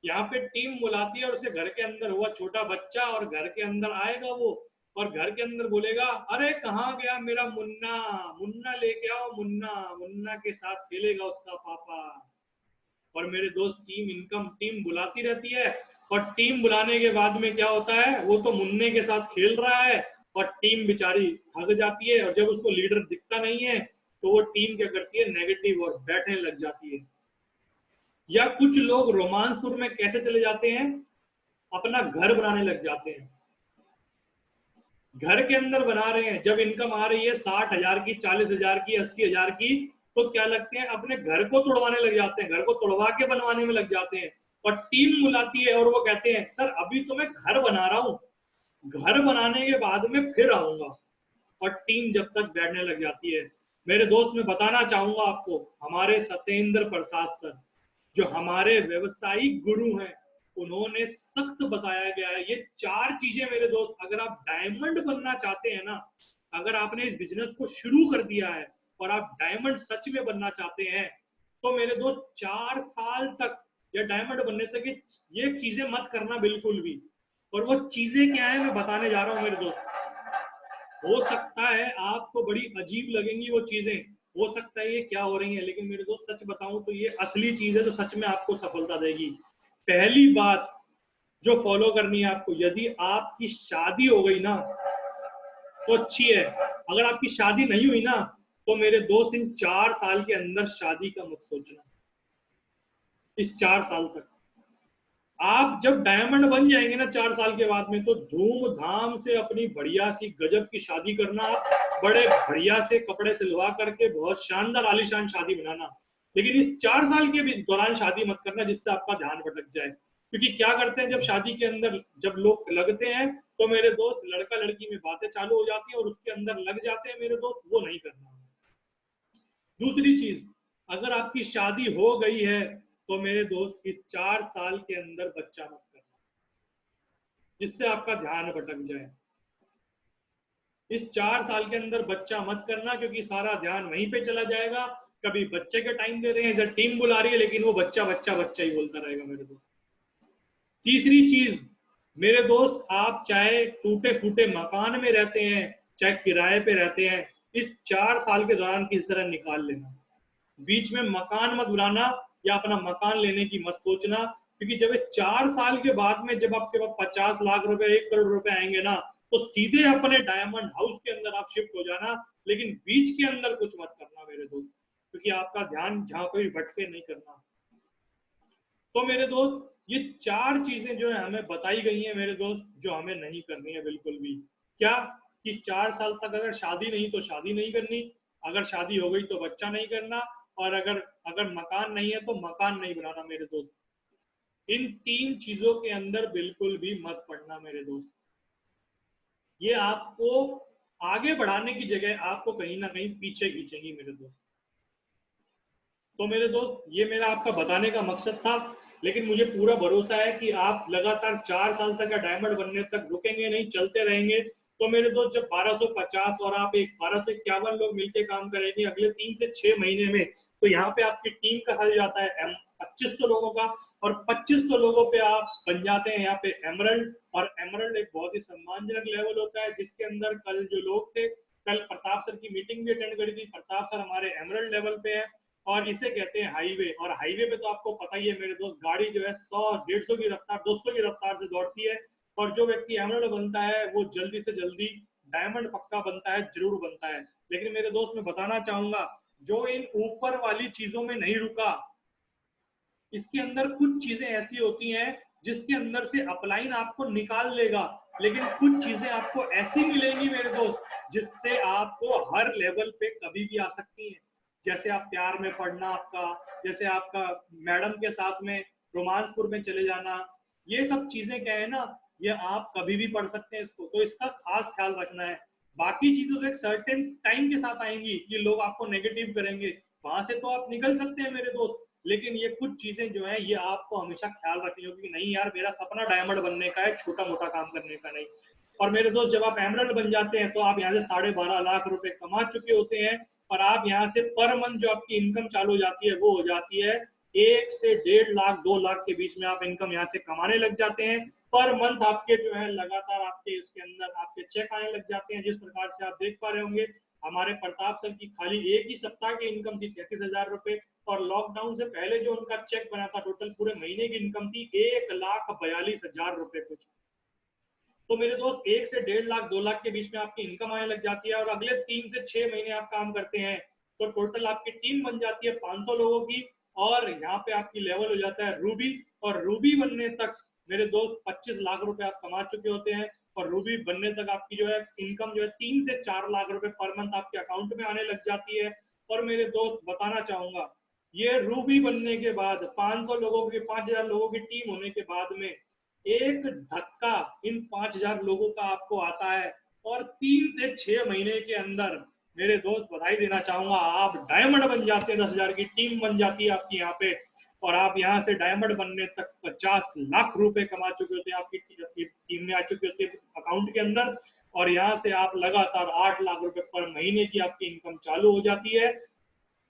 यहाँ पे टीम बुलाती है और उसे घर के अंदर हुआ छोटा बच्चा, और घर के अंदर आएगा वो, और घर के अंदर बोलेगा, अरे कहाँ गया मेरा मुन्ना, मुन्ना लेके आओ, मुन्ना, मुन्ना के साथ खेलेगा उसका पापा। और मेरे दोस्त, टीम इनकम टीम बुलाती रहती है, और टीम बुलाने के बाद में क्या होता है, वो तो मुन्ने के साथ खेल रहा है और टीम बेचारी थक जाती है, और जब उसको लीडर दिखता नहीं है तो वो टीम क्या करती है, नेगेटिव और बैठने लग जाती है। या कुछ लोग रोमांसपुर में कैसे चले जाते हैं, अपना घर बनाने लग जाते हैं। घर के अंदर बना रहे हैं, जब इनकम आ रही है 60,000 की, 40,000 की, 80,000 की, तो क्या लगते हैं, अपने घर को तोड़वाने लग जाते हैं, घर को तोड़वा के बनवाने में लग जाते हैं। और टीम बुलाती है और वो कहते हैं, सर अभी तो मैं घर बना रहा हूं, घर बनाने के बाद में फिर आऊंगा। और टीम जब तक बैठने लग जाती है। मेरे दोस्त, मैं बताना चाहूंगा आपको, हमारे सत्येंद्र प्रसाद सर, जो हमारे व्यवसायिक गुरु हैं, उन्होंने सख्त बताया गया है, ये 4 चीजें मेरे दोस्त, अगर आप डायमंड बनना चाहते हैं ना, अगर आपने इस बिजनेस को शुरू कर दिया है और आप डायमंड सच में बनना चाहते हैं, तो मेरे दोस्त 4 साल तक या डायमंड बनने तक ये चीजें मत करना बिल्कुल भी। और वो चीजें क्या है मैं बताने जा रहा हूं मेरे दोस्त। हो सकता है आपको बड़ी अजीब लगेंगी वो चीजें, हो सकता है ये क्या हो रही है, लेकिन मेरे दोस्त सच बताऊं तो ये असली चीज है जो सच में आपको सफलता देगी। पहली बात जो फॉलो करनी है आपको, यदि आपकी शादी हो गई ना तो अच्छी है, अगर आपकी शादी नहीं हुई ना, तो मेरे दोस्त इन 4 साल के अंदर शादी का मत सोचना। इस 4 साल तक आप जब डायमंड बन जाएंगे ना 4 साल के बाद में, तो धूमधाम से अपनी बढ़िया सी गजब की शादी करना, बड़े बढ़िया से कपड़े सिलवा करके बहुत शानदार आलीशान शादी बनाना। लेकिन इस 4 साल के भी दौरान शादी मत करना जिससे आपका ध्यान भटक जाए। क्योंकि क्या करते हैं, जब शादी के अंदर जब लोग लगते हैं तो मेरे दोस्त लड़का लड़की में बातें चालू हो जाती है और उसके अंदर लग जाते हैं मेरे दोस्त, वो नहीं करना। दूसरी चीज, अगर आपकी शादी हो गई है तो मेरे दोस्त इस 4 साल के अंदर बच्चा मत करना जिससे आपका ध्यान भटक जाए। इस 4 साल के अंदर बच्चा मत करना, क्योंकि सारा ध्यान वहीं पे चला जाएगा। कभी बच्चे का टाइम दे रहे हैं, इधर टीम बुला रही है, लेकिन वो बच्चा बच्चा बच्चा ही बोलता रहेगा मेरे दोस्त। तीसरी चीज मेरे दोस्त, आप चाहे टूटे फूटे मकान में रहते हैं, चाहे किराए पे रहते हैं, इस 4 साल के दौरान किस तरह निकाल लेना। बीच में मकान मत बनाना या अपना मकान लेने की मत सोचना, क्योंकि जब 4 साल के बाद में जब आपके पास 50 लाख रुपए, 1 करोड़ रुपए आएंगे ना, तो सीधे अपने डायमंड हाउस के अंदर आप शिफ्ट हो जाना। लेकिन बीच के अंदर कुछ मत करना मेरे दोस्त, क्योंकि आपका ध्यान जहां पर भी भटके नहीं करना। तो मेरे दोस्त, ये 4 चीजें जो है हमें बताई गई हैं मेरे दोस्त, जो हमें नहीं करनी है बिल्कुल भी। क्या? कि 4 साल तक अगर शादी नहीं तो शादी नहीं करनी, अगर शादी हो गई तो बच्चा नहीं करना, और अगर अगर मकान नहीं है तो मकान नहीं बनाना मेरे दोस्त। इन 3 चीजों के अंदर बिल्कुल भी मत पड़ना मेरे दोस्त। ये आपको आगे बढ़ाने की जगह आपको कहीं ना कहीं पीछे खींचेंगी मेरे दोस्त। तो मेरे दोस्त, ये मेरा आपका बताने का मकसद था। लेकिन मुझे पूरा भरोसा है कि आप लगातार 4 साल तक या डायमंड बनने तक रुकेंगे नहीं, चलते रहेंगे। तो मेरे दोस्त, जब 1250 और आप एक 1251 लोग मिलकर काम करेंगे अगले 3 से 6 महीने में, तो यहाँ पे आपकी टीम का हल जाता है 2500 लोगों का, और 2500 लोगों पे आप बन जाते हैं यहाँ पे एमरल्ड। और एमरल्ड एक बहुत ही सम्मानजनक लेवल होता है, जिसके अंदर कल जो लोग थे, कल प्रताप सर की मीटिंग भी अटेंड करी थी। प्रताप सर हमारे एमरल्ड लेवल पे है, और इसे कहते हैं हाईवे। और हाईवे पे तो आपको पता ही है मेरे दोस्त, गाड़ी जो है 100 150 की रफ्तार, 200 की रफ्तार से दौड़ती है। और जो व्यक्ति एमरल्ड बनता है वो जल्दी से जल्दी डायमंड पक्का बनता है, जरूर बनता है। लेकिन मेरे दोस्त, मैं बताना चाहूंगा, जो इन ऊपर वाली चीजों में नहीं रुका, इसके अंदर कुछ चीजें ऐसी होती हैं जिसके अंदर से अपलाइन आपको निकाल लेगा। लेकिन कुछ चीजें आपको ऐसी मिलेंगी मेरे दोस्त जिससे आपको हर लेवल पे कभी भी आ सकती हैं। जैसे आप प्यार में पड़ना आपका, जैसे आपका मैडम के साथ में रोमांसपुर में चले जाना, ये सब चीजें क्या है ना, ये आप कभी भी पढ़ सकते हैं इसको, तो इसका खास ख्याल रखना है। बाकी चीजें तो एक सर्टेन टाइम के साथ आएंगी कि लोग आपको नेगेटिव करेंगे, वहां से तो आप निकल सकते हैं मेरे दोस्त। लेकिन ये कुछ चीजें जो है ये आपको हमेशा ख्याल रखनी होगी कि नहीं यार, मेरा सपना डायमंड बनने का है, छोटा मोटा काम करने का नहीं। और मेरे दोस्त, जब आप एमरल्ड बन जाते हैं तो आप यहाँ से 12.5 लाख रुपए कमा चुके होते हैं, और आप यहाँ से पर मंथ जो आपकी इनकम चालू हो जाती है वो हो जाती है 1 से 1.5 लाख 2 लाख के बीच में आप इनकम यहाँ से कमाने लग जाते हैं। पर मंथ आपके जो है लगातार आपके इसके अंदर आपके चेक आने लग जाते हैं। जिस प्रकार से आप देख पा रहे होंगे, हमारे प्रताप सर की खाली एक ही सप्ताह की इनकम थी 33,000 रुपए, और लॉकडाउन से पहले जो उनका चेक बना था टोटल पूरे महीने की इनकम थी 1,42,000 रुपए कुछ। तो मेरे दोस्त 1 से 1.5 लाख 2 लाख के बीच में आपकी इनकम आने लग जाती है, और अगले 3 से 6 महीने आप काम करते हैं तो टोटल आपकी टीम बन जाती है 500 लोगों की, और यहाँ पे आपकी लेवल हो जाता है रूबी। और रूबी बनने तक मेरे दोस्त 25 लाख रुपए आप कमा चुके होते हैं, और रूबी बनने तक आपकी जो है इनकम जो है 3 से 4 लाख रुपए पर मंथ आपके अकाउंट में आने लग जाती है। और मेरे दोस्त बताना चाहूंगा, ये रूबी बनने के बाद 500 लोगों की 5,000 लोगों की टीम होने के बाद में एक धक्का इन 5,000 लोगों का आपको आता है, और 3 से 6 महीने के अंदर मेरे दोस्त बधाई देना चाहूंगा, आप डायमंड बन जाते हैं। 10,000 की टीम बन जाती है आपकी यहाँ पे, और आप यहाँ से डायमंड बनने तक 50 लाख रुपए कमा चुके होते हैं, आपकी टीम में आ चुके होते हैं अकाउंट के अंदर। और यहाँ से आप लगातार 8 लाख रुपए पर महीने की आपकी इनकम चालू हो जाती है।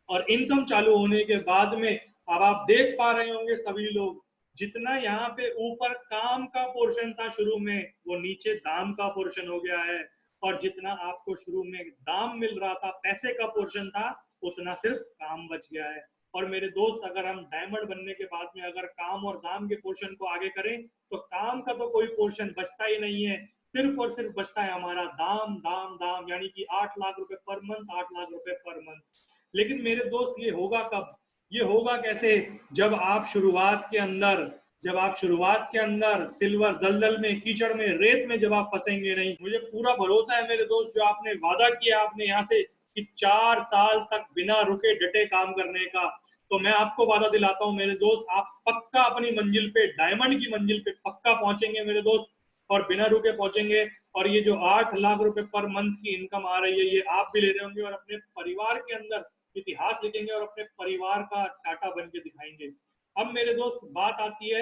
और इनकम चालू होने के बाद में अब आप देख पा रहे होंगे सभी लोग, जितना यहाँ पे ऊपर काम का पोर्शन था शुरू में, वो नीचे दाम का पोर्शन हो गया है। और जितना आपको शुरू में दाम मिल रहा था, पैसे का पोर्शन था, उतना सिर्फ काम बच गया है। और मेरे दोस्त, अगर हम डायमंड बनने के बाद में अगर काम और दाम के पोर्शन को आगे करें, तो काम का तो कोई पोर्शन बचता ही नहीं है, सिर्फ और सिर्फ बचता है हमारा दाम दाम दाम, यानी कि 8 लाख रुपए पर मंथ, 8 लाख रुपए पर मंथ। लेकिन मेरे दोस्त, ये होगा कब, ये होगा कैसे, जब आप शुरुआत के अंदर जब आप शुरुआत के अंदर सिल्वर दलदल में, कीचड़ में, रेत में जब आप फंसेंगे नहीं। मुझे पूरा भरोसा है मेरे दोस्त, जो आपने वादा किया आपने यहाँ से कि 4 साल तक बिना रुके डटे काम करने का, तो मैं आपको वादा दिलाता हूँ मेरे दोस्त, आप पक्का अपनी मंजिल पे, डायमंड की मंजिल पे पक्का पहुंचेंगे मेरे दोस्त, और बिना रुके पहुंचेंगे। और ये जो 8 लाख रुपए पर मंथ की इनकम आ रही है, ये आप भी ले रहे होंगे, और अपने परिवार के अंदर इतिहास लिखेंगे, और अपने परिवार का टाटा बन के दिखाएंगे। अब मेरे दोस्त, बात आती है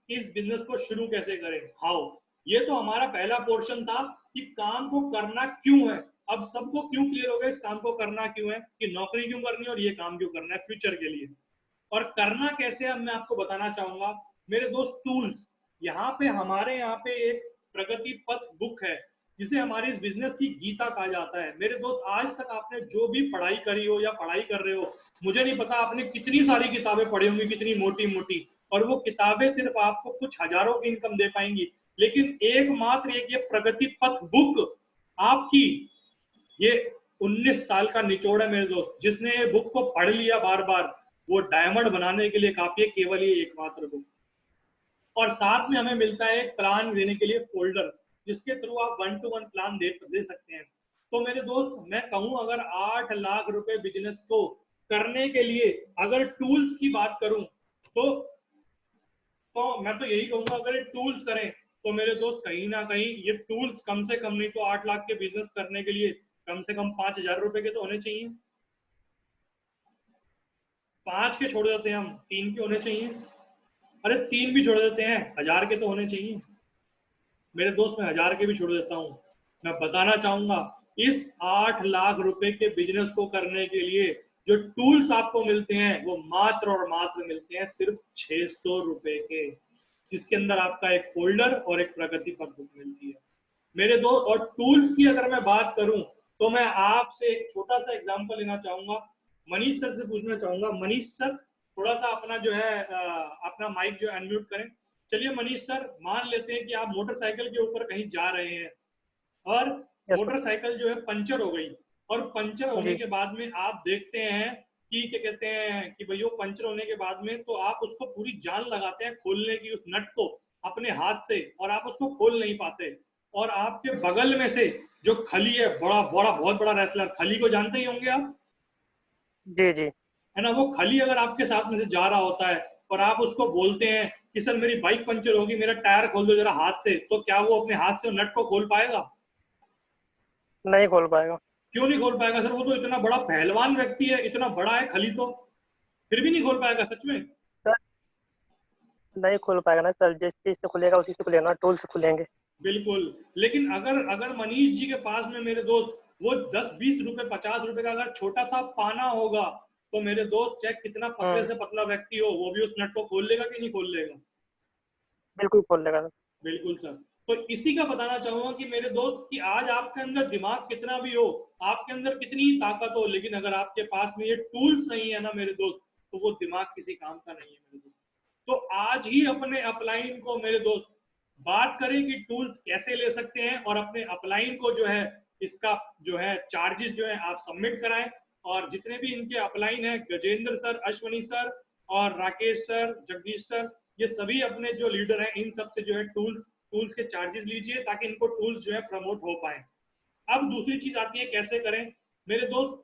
इस बिजनेस को शुरू कैसे करें, हाउ। ये तो हमारा पहला पोर्शन था कि काम को करना क्यों है। अब सबको क्यों क्लियर हो गया इस काम को करना क्यों है, कि नौकरी क्यों करनी है और ये काम क्यों करना है फ्यूचर के लिए। और करना कैसे, अब मैं आपको बताना चाहूंगा मेरे दोस्त। टूल्स, यहाँ पे हमारे यहाँ पे एक प्रगति पथ बुक है, जिसे हमारी इस बिजनेस की गीता कहा जाता है। मेरे दोस्त, आज तक आपने जो भी पढ़ाई करी हो या पढ़ाई कर रहे हो, मुझे नहीं पता आपने कितनी सारी किताबें पढ़ी होंगी, कितनी मोटी मोटी, और वो किताबें सिर्फ आपको कुछ हजारों की इनकम दे पाएंगी। लेकिन एकमात्र एक ये प्रगति पथ बुक आपकी, ये 19 साल का निचोड़ है मेरे दोस्त। जिसने ये बुक को पढ़ लिया बार बार, वो डायमंड बनाने के लिए काफी है, केवल ये एकमात्र बुक। और साथ में हमें मिलता है एक प्लान देने के लिए फोल्डर, जिसके थ्रू आप 1-to-1 प्लान दे सकते हैं। तो मेरे दोस्त, मैं कहूं, अगर 8 लाख रुपए बिजनेस को करने के लिए अगर टूल्स की बात करूं, तो मैं तो यही कहूंगा, अगर ये टूल्स करें तो मेरे दोस्त, कहीं ना कहीं ये टूल्स कम से कम नहीं तो 8 लाख के बिजनेस करने के लिए कम से कम 5,000 रुपए के तो होने चाहिए। 5 के छोड़ देते हैं हम, 3 के होने चाहिए। अरे 3 भी छोड़ देते हैं, 1,000 के तो होने चाहिए मेरे दोस्त। मैं 1,000 के भी छोड़ देता हूँ। मैं बताना चाहूंगा, इस 8 लाख रुपए के बिजनेस को करने के लिए जो टूल्स आपको मिलते हैं, वो मात्र और मात्र मिलते हैं सिर्फ 600 रुपए के, जिसके अंदर आपका एक फोल्डर और एक प्रगति पथ बुक मिलती है मेरे दोस्त। और टूल्स की अगर मैं बात करूं, तो मैं आपसे एक छोटा सा एग्जांपल लेना चाहूंगा। मनीष सर से पूछना चाहूंगा, मनीष सर थोड़ा सा अपना जो है अपना माइक जो अनम्यूट करें। चलिए मनीष सर, मान लेते हैं कि आप मोटरसाइकिल के ऊपर कहीं जा रहे हैं, और यस सर। मोटरसाइकिल जो है पंचर हो गई, और पंचर होने जी। के बाद में आप देखते हैं कि क्या कहते हैं कि भाई वो पंचर होने के बाद में तो आप उसको पूरी जान लगाते हैं खोलने की, उस नट को अपने हाथ से और आप उसको खोल नहीं पाते, और आपके बगल में से जो खली है, बड़ा बड़ा बहुत बड़ा रेसलर, खली को जानते ही होंगे आप, जी जी। है ना, वो खली अगर आपके साथ में से जा रहा होता है और आप उसको बोलते हैं कि सर मेरी बाइक पंचर होगी, मेरा टायर खोल दो जरा हाथ से, तो क्या वो अपने हाथ से नट को खोल पाएगा? नहीं खोल पाएगा। क्यों नहीं खोल पाएगा सर? वो तो इतना बड़ा पहलवान व्यक्ति है, इतना बड़ा है खली, तो फिर भी नहीं खोल पाएगा सच में? सर नहीं खोल पाएगा ना सर, जिस चीज से खुलेगा उसी से खुलेगा ना, टूल से खुलेंगे। बिल्कुल। लेकिन अगर अगर मनीष जी के पास में मेरे दोस्त वो 10-20 रुपए 50 रुपए का अगर छोटा सा पाना होगा, तो मेरे दोस्त चाहे कितना पतले हम्म। से पतला व्यक्ति हो, वो भी उस नट को खोल लेगा कि नहीं खोल लेगा? बिल्कुल खोल लेगा सर। बिल्कुल सर। तो इसी का बताना चाहूंगा कि मेरे दोस्त कि आज आपके अंदर दिमाग कितना भी हो, आपके अंदर कितनी ही ताकत हो, लेकिन अगर आपके पास में ये टूल्स नहीं है ना मेरे दोस्त, तो वो दिमाग किसी काम का नहीं है मेरे दोस्त। तो आज ही अपने अपलाइन को मेरे दोस्त बात करें कि टूल्स कैसे ले सकते हैं, और अपने अपलाइन को जो है इसका जो है चार्जेस जो है आप सबमिट कराएं। और जितने भी इनके अपलाइन है, गजेंद्र सर, अश्वनी सर और राकेश सर, जगदीश सर, ये सभी अपने जो लीडर हैं इन सब से जो है टूल्स टूल्स के चार्जेस लीजिए, ताकि इनको टूल्स जो है प्रमोट हो पाए। अब दूसरी चीज आती है कैसे करें मेरे दोस्त।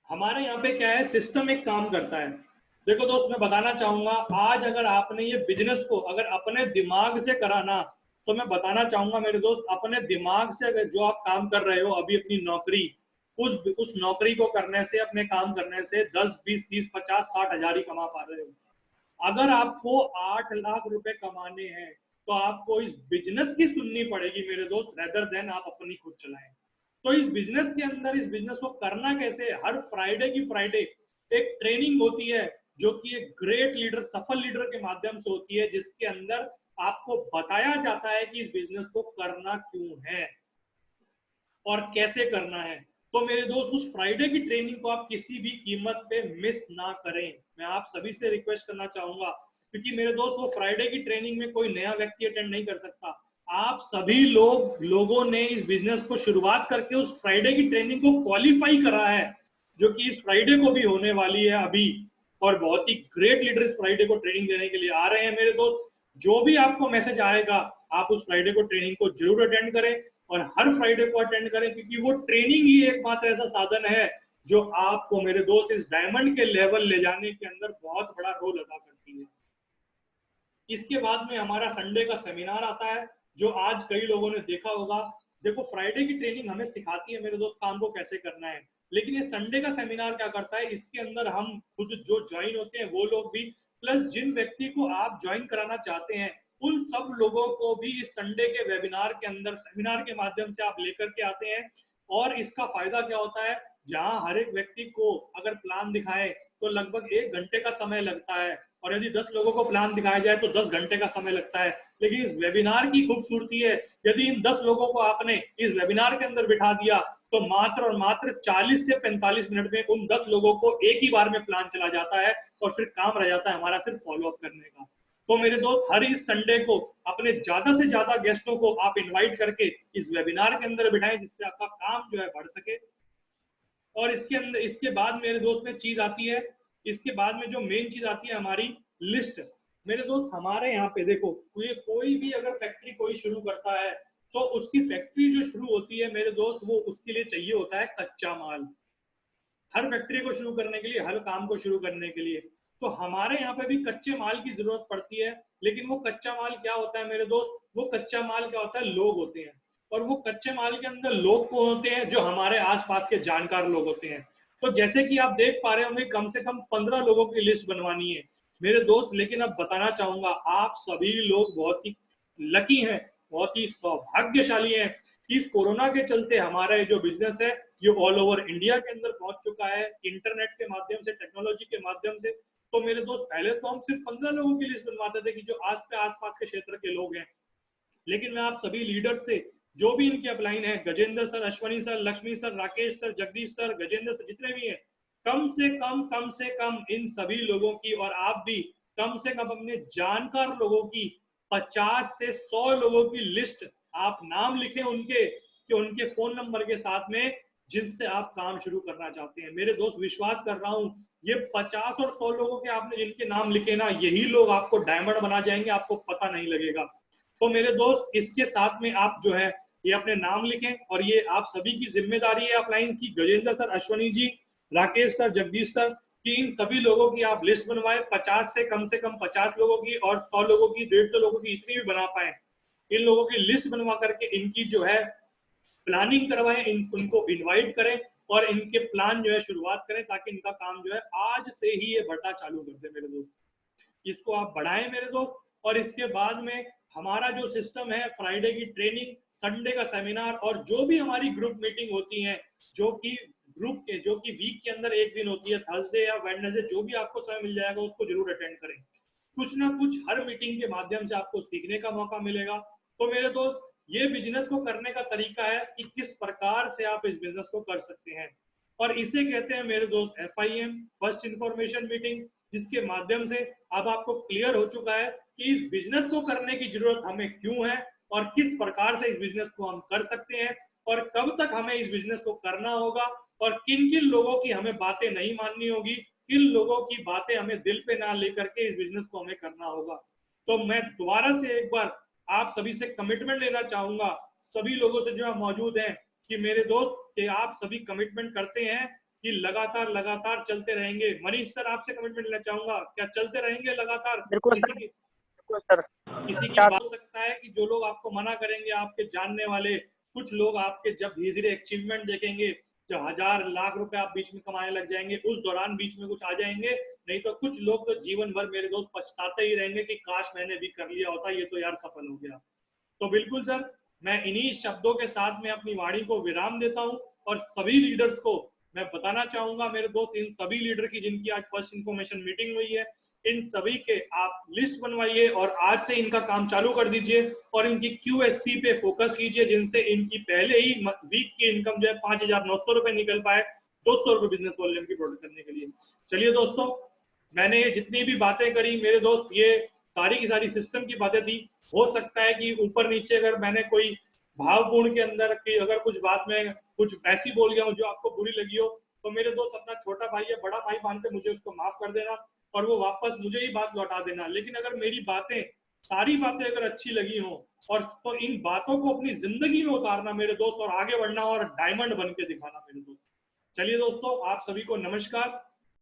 हमारे यहाँ पे क्या है, सिस्टम एक काम करता है। देखो दोस्त, मैं बताना चाहूंगा, आज अगर आपने ये बिजनेस को अगर अपने दिमाग से करा ना, तो मैं बताना चाहूंगा मेरे दोस्त, अपने दिमाग से अगर जो आप काम कर रहे हो अभी अपनी नौकरी, उस नौकरी को करने से, अपने काम करने से 10, 20, 30, 50, 60 हजार ही कमा पा रहे हो। अगर आपको 8 लाख रुपए कमाने हैं, तो आपको इस बिजनेस की सुननी पड़ेगी मेरे दोस्त, रेदर देन आप अपनी खुद चलाएं। तो इस बिजनेस के अंदर इस बिजनेस को करना कैसे है, हर फ्राइडे की फ्राइडे एक ट्रेनिंग होती है, जो कि एक ग्रेट लीडर, सफल लीडर के माध्यम से होती है, जिसके अंदर आपको बताया जाता है कि इस बिजनेस को करना क्यों है और कैसे करना है। तो मेरे दोस्त, उस फ्राइडे की ट्रेनिंग को आप किसी भी कीमत पे मिस ना करें, मैं आप सभी से रिक्वेस्ट करना चाहूंगा। क्योंकि मेरे दोस्त, वो फ्राइडे की ट्रेनिंग में कोई नया व्यक्ति अटेंड नहीं कर सकता। आप सभी लोगों ने इस बिजनेस को शुरुआत करके उस फ्राइडे की ट्रेनिंग को क्वालिफाई करा है, जो कि इस फ्राइडे को भी होने वाली है अभी। और बहुत ही ग्रेट लीडर इस फ्राइडे को ट्रेनिंग देने के लिए आ रहे हैं मेरे दोस्त। जो भी आपको मैसेज आएगा, आप उस फ्राइडे को ट्रेनिंग को जरूर अटेंड करें, और हर फ्राइडे को अटेंड करें, क्योंकि वो ट्रेनिंग ही एकमात्र ऐसा साधन है जो आपको मेरे दोस्त इस डायमंड के लेवल ले जाने के अंदर बहुत बड़ा रोल अदा करती है। इसके बाद में हमारा संडे का सेमिनार आता है, जो आज कई लोगों ने देखा होगा। देखो, फ्राइडे की ट्रेनिंग हमें सिखाती है मेरे दोस्त काम को कैसे करना है, लेकिन ये संडे का सेमिनार क्या करता है, इसके अंदर हम खुद जो ज्वाइन होते हैं वो लोग भी, प्लस जिन व्यक्ति को आप ज्वाइन कराना चाहते हैं उन सब लोगों को भी इस संडे के वेबिनार के अंदर, सेमिनार के माध्यम से आप लेकर के आते हैं। और इसका फायदा क्या होता है, जहां हर एक व्यक्ति को अगर प्लान दिखाए तो लगभग 1 घंटे का समय लगता है, और यदि 10 लोगों को प्लान दिखाया जाए तो 10 घंटे का समय लगता है। लेकिन इस वेबिनार की खूबसूरती है, यदि इन 10 लोगों को आपने इस वेबिनार के अंदर बिठा दिया, तो मात्र और मात्र 40 से 45 मिनट में उन 10 लोगों को एक ही बार में प्लान चला जाता है, और फिर काम रह जाता है हमारा फिर फॉलोअप करने का। तो मेरे दोस्त, हर इस संडे को अपने ज्यादा से ज्यादा गेस्टों को आप इनवाइट करके इस वेबिनार के अंदर बिठाएं, जिससे आपका काम जो है बढ़ सके। और इसके अंदर, इसके बाद मेरे दोस्त में चीज आती है, इसके बाद में जो मेन चीज आती है हमारी लिस्ट। मेरे दोस्त, हमारे यहाँ पे देखो, कोई भी अगर फैक्ट्री कोई शुरू करता है, तो उसकी फैक्ट्री जो शुरू होती है मेरे दोस्त, वो उसके लिए चाहिए होता है कच्चा माल। हर फैक्ट्री को शुरू करने के लिए, हर काम को शुरू करने के लिए, तो हमारे यहाँ पे भी कच्चे माल की जरूरत पड़ती है। लेकिन वो कच्चा माल क्या होता है मेरे दोस्त, वो कच्चा माल क्या होता है, लोग होते हैं। और वो कच्चे माल के अंदर लोग कौन होते हैं, जो हमारे आसपास के जानकार लोग होते हैं। तो जैसे कि आप देख पा रहे होंगे, कम से कम 15 लोगों की लिस्ट बनवानी है मेरे दोस्त। लेकिन अब बताना चाहूंगा, आप सभी लोग बहुत ही लकी हैं, बहुत ही सौभाग्यशाली हैं कि इस कोरोना के चलते हमारा जो बिजनेस है, ये ऑल ओवर इंडिया के अंदर पहुंच चुका है, इंटरनेट के माध्यम से, टेक्नोलॉजी के माध्यम से। तो मेरे दोस्त, पहले तो हम सिर्फ 15 लोगों की लिस्ट बनवाते थे कि जो आसपास के क्षेत्र के लोग हैं। लेकिन मैं आप सभी लीडर्स से, जो भी इनके अपलाइन है, Gajendra sir, Ashwani sir, Lakshmi sir, Rakesh sir, Jagdish sir, Gajendra sir, जितने भी हैं, कम से कम इन सभी लोगों की, और आप भी कम से कम अपने जानकार लोगों की 50 से 100 लोगों की लिस्ट आप नाम लिखें उनके, कि उनके फोन नंबर के साथ में, जिनसे आप काम शुरू करना चाहते हैं। मेरे दोस्त, विश्वास कर रहा हूं, ये 50 और 100 लोगों के आपने जिनके नाम लिखे ना, यही लोग आपको डायमंड बना जाएंगे, आपको पता नहीं लगेगा। तो मेरे दोस्त इसके साथ में आप जो है ये अपने नाम लिखें, और ये आप सभी की जिम्मेदारी है अपलायंस की, गजेंद्र सर, अश्वनी जी, राकेश सर, जगदीश सर, कि इन सभी लोगों की आप लिस्ट बनवाएं, 50 से कम 50 लोगों की, और 100 लोगों की, 150 लोगों की, इतनी भी बना पाए, इन लोगों की लिस्ट बनवा करके इनकी जो है प्लानिंग करवाएं, उनको इनवाइट करें और इनके प्लान जो है शुरुआत करें, ताकि इनका काम जो है आज से ही ये बढ़ना चालू कर दे मेरे दोस्त। इसको आप बढ़ाएं मेरे दोस्त। और इसके बाद में हमारा जो सिस्टम है, फ्राइडे की ट्रेनिंग, संडे का सेमिनार, और जो भी हमारी ग्रुप मीटिंग होती है, जो कि ग्रुप के जो कि वीक के अंदर एक दिन होती है, थर्सडे या वेडनेसडे, जो भी आपको समय मिल जाएगा उसको जरूर अटेंड करें। कुछ ना कुछ हर मीटिंग के माध्यम से आपको सीखने का मौका मिलेगा। तो मेरे दोस्त, ये बिजनेस को करने का तरीका है कि किस प्रकार से आप इस बिजनेस को कर सकते हैं, और इसे कहते हैं मेरे दोस्त FIM, फर्स्ट इंफॉर्मेशन मीटिंग, जिसके माध्यम से अब आपको क्लियर हो चुका है कि इस बिजनेस को करने की जरूरत हमें क्यों है, और किस प्रकार से इस बिजनेस को हम कर सकते हैं, और कब तक हमें इस बिजनेस को करना होगा, और किन किन लोगों की हमें बातें नहीं माननी होगी, किन लोगों की बातें हमें दिल पे ना लेकर के इस बिजनेस को हमें करना होगा। तो मैं दोबारा से एक बार आप सभी से कमिटमेंट लेना चाहूंगा, सभी लोगों से जो मौजूद हैं, कि मेरे दोस्त कि आप सभी कमिटमेंट करते हैं कि लगातार लगातार चलते रहेंगे। मनीष सर, आपसे कमिटमेंट लेना चाहूंगा, क्या चलते रहेंगे लगातार? बिल्कुल किसी सर, की बिल्कुल सर। किसी की क्या बात हो सकता है कि जो लोग आपको मना करेंगे, आपके जानने वाले कुछ लोग आपके जब धीरे धीरे अचीवमेंट देखेंगे, जब 1000 लाख रुपए आप बीच में कमाने लग जाएंगे, उस दौरान बीच में कुछ आ जाएंगे। नहीं तो कुछ लोग तो जीवन भर मेरे दोस्त पछताते ही रहेंगे कि काश मैंने भी कर लिया होता, ये तो यार सफल हो गया। तो बिल्कुल सर, मैं इन्हीं शब्दों के साथ में अपनी वाणी को विराम देता हूं, और सभी लीडर्स को मैं बताना चाहूंगा मेरे दोस्त, इन सभी लीडर की जिनकी आज फर्स्ट इंफॉर्मेशन मीटिंग हुई है, इन सभी के आप लिस्ट बनवाइए और आज से इनका काम चालू कर दीजिए, और इनकी QSC पे फोकस कीजिए, जिनसे इनकी पहले ही वीक की इनकम जो है 5,900 रुपए निकल पाए 200 रुपए बिजनेस वॉल्यूम की प्रोडक्ट करने के लिए। चलिए दोस्तों, मैंने जितनी भी बातें करी मेरे दोस्त, ये सारी की सारी सिस्टम की बातें थी। हो सकता है कि ऊपर नीचे अगर मैंने कोई भावपूर्ण के अंदर की अगर कुछ बात में कुछ ऐसी बोल गया हूं जो आपको बुरी लगी हो, तो मेरे दोस्त अपना छोटा भाई या बड़ा भाई मान के मुझे उसको माफ कर देना, और वो वापस मुझे ही बात लौटा देना। लेकिन अगर मेरी बातें, सारी बातें अगर अच्छी लगी हो, और तो इन बातों को अपनी जिंदगी में उतारना मेरे दोस्त, और आगे बढ़ना और डायमंड बन के दिखाना मेरे दोस्त। चलिए दोस्तों, आप सभी को नमस्कार।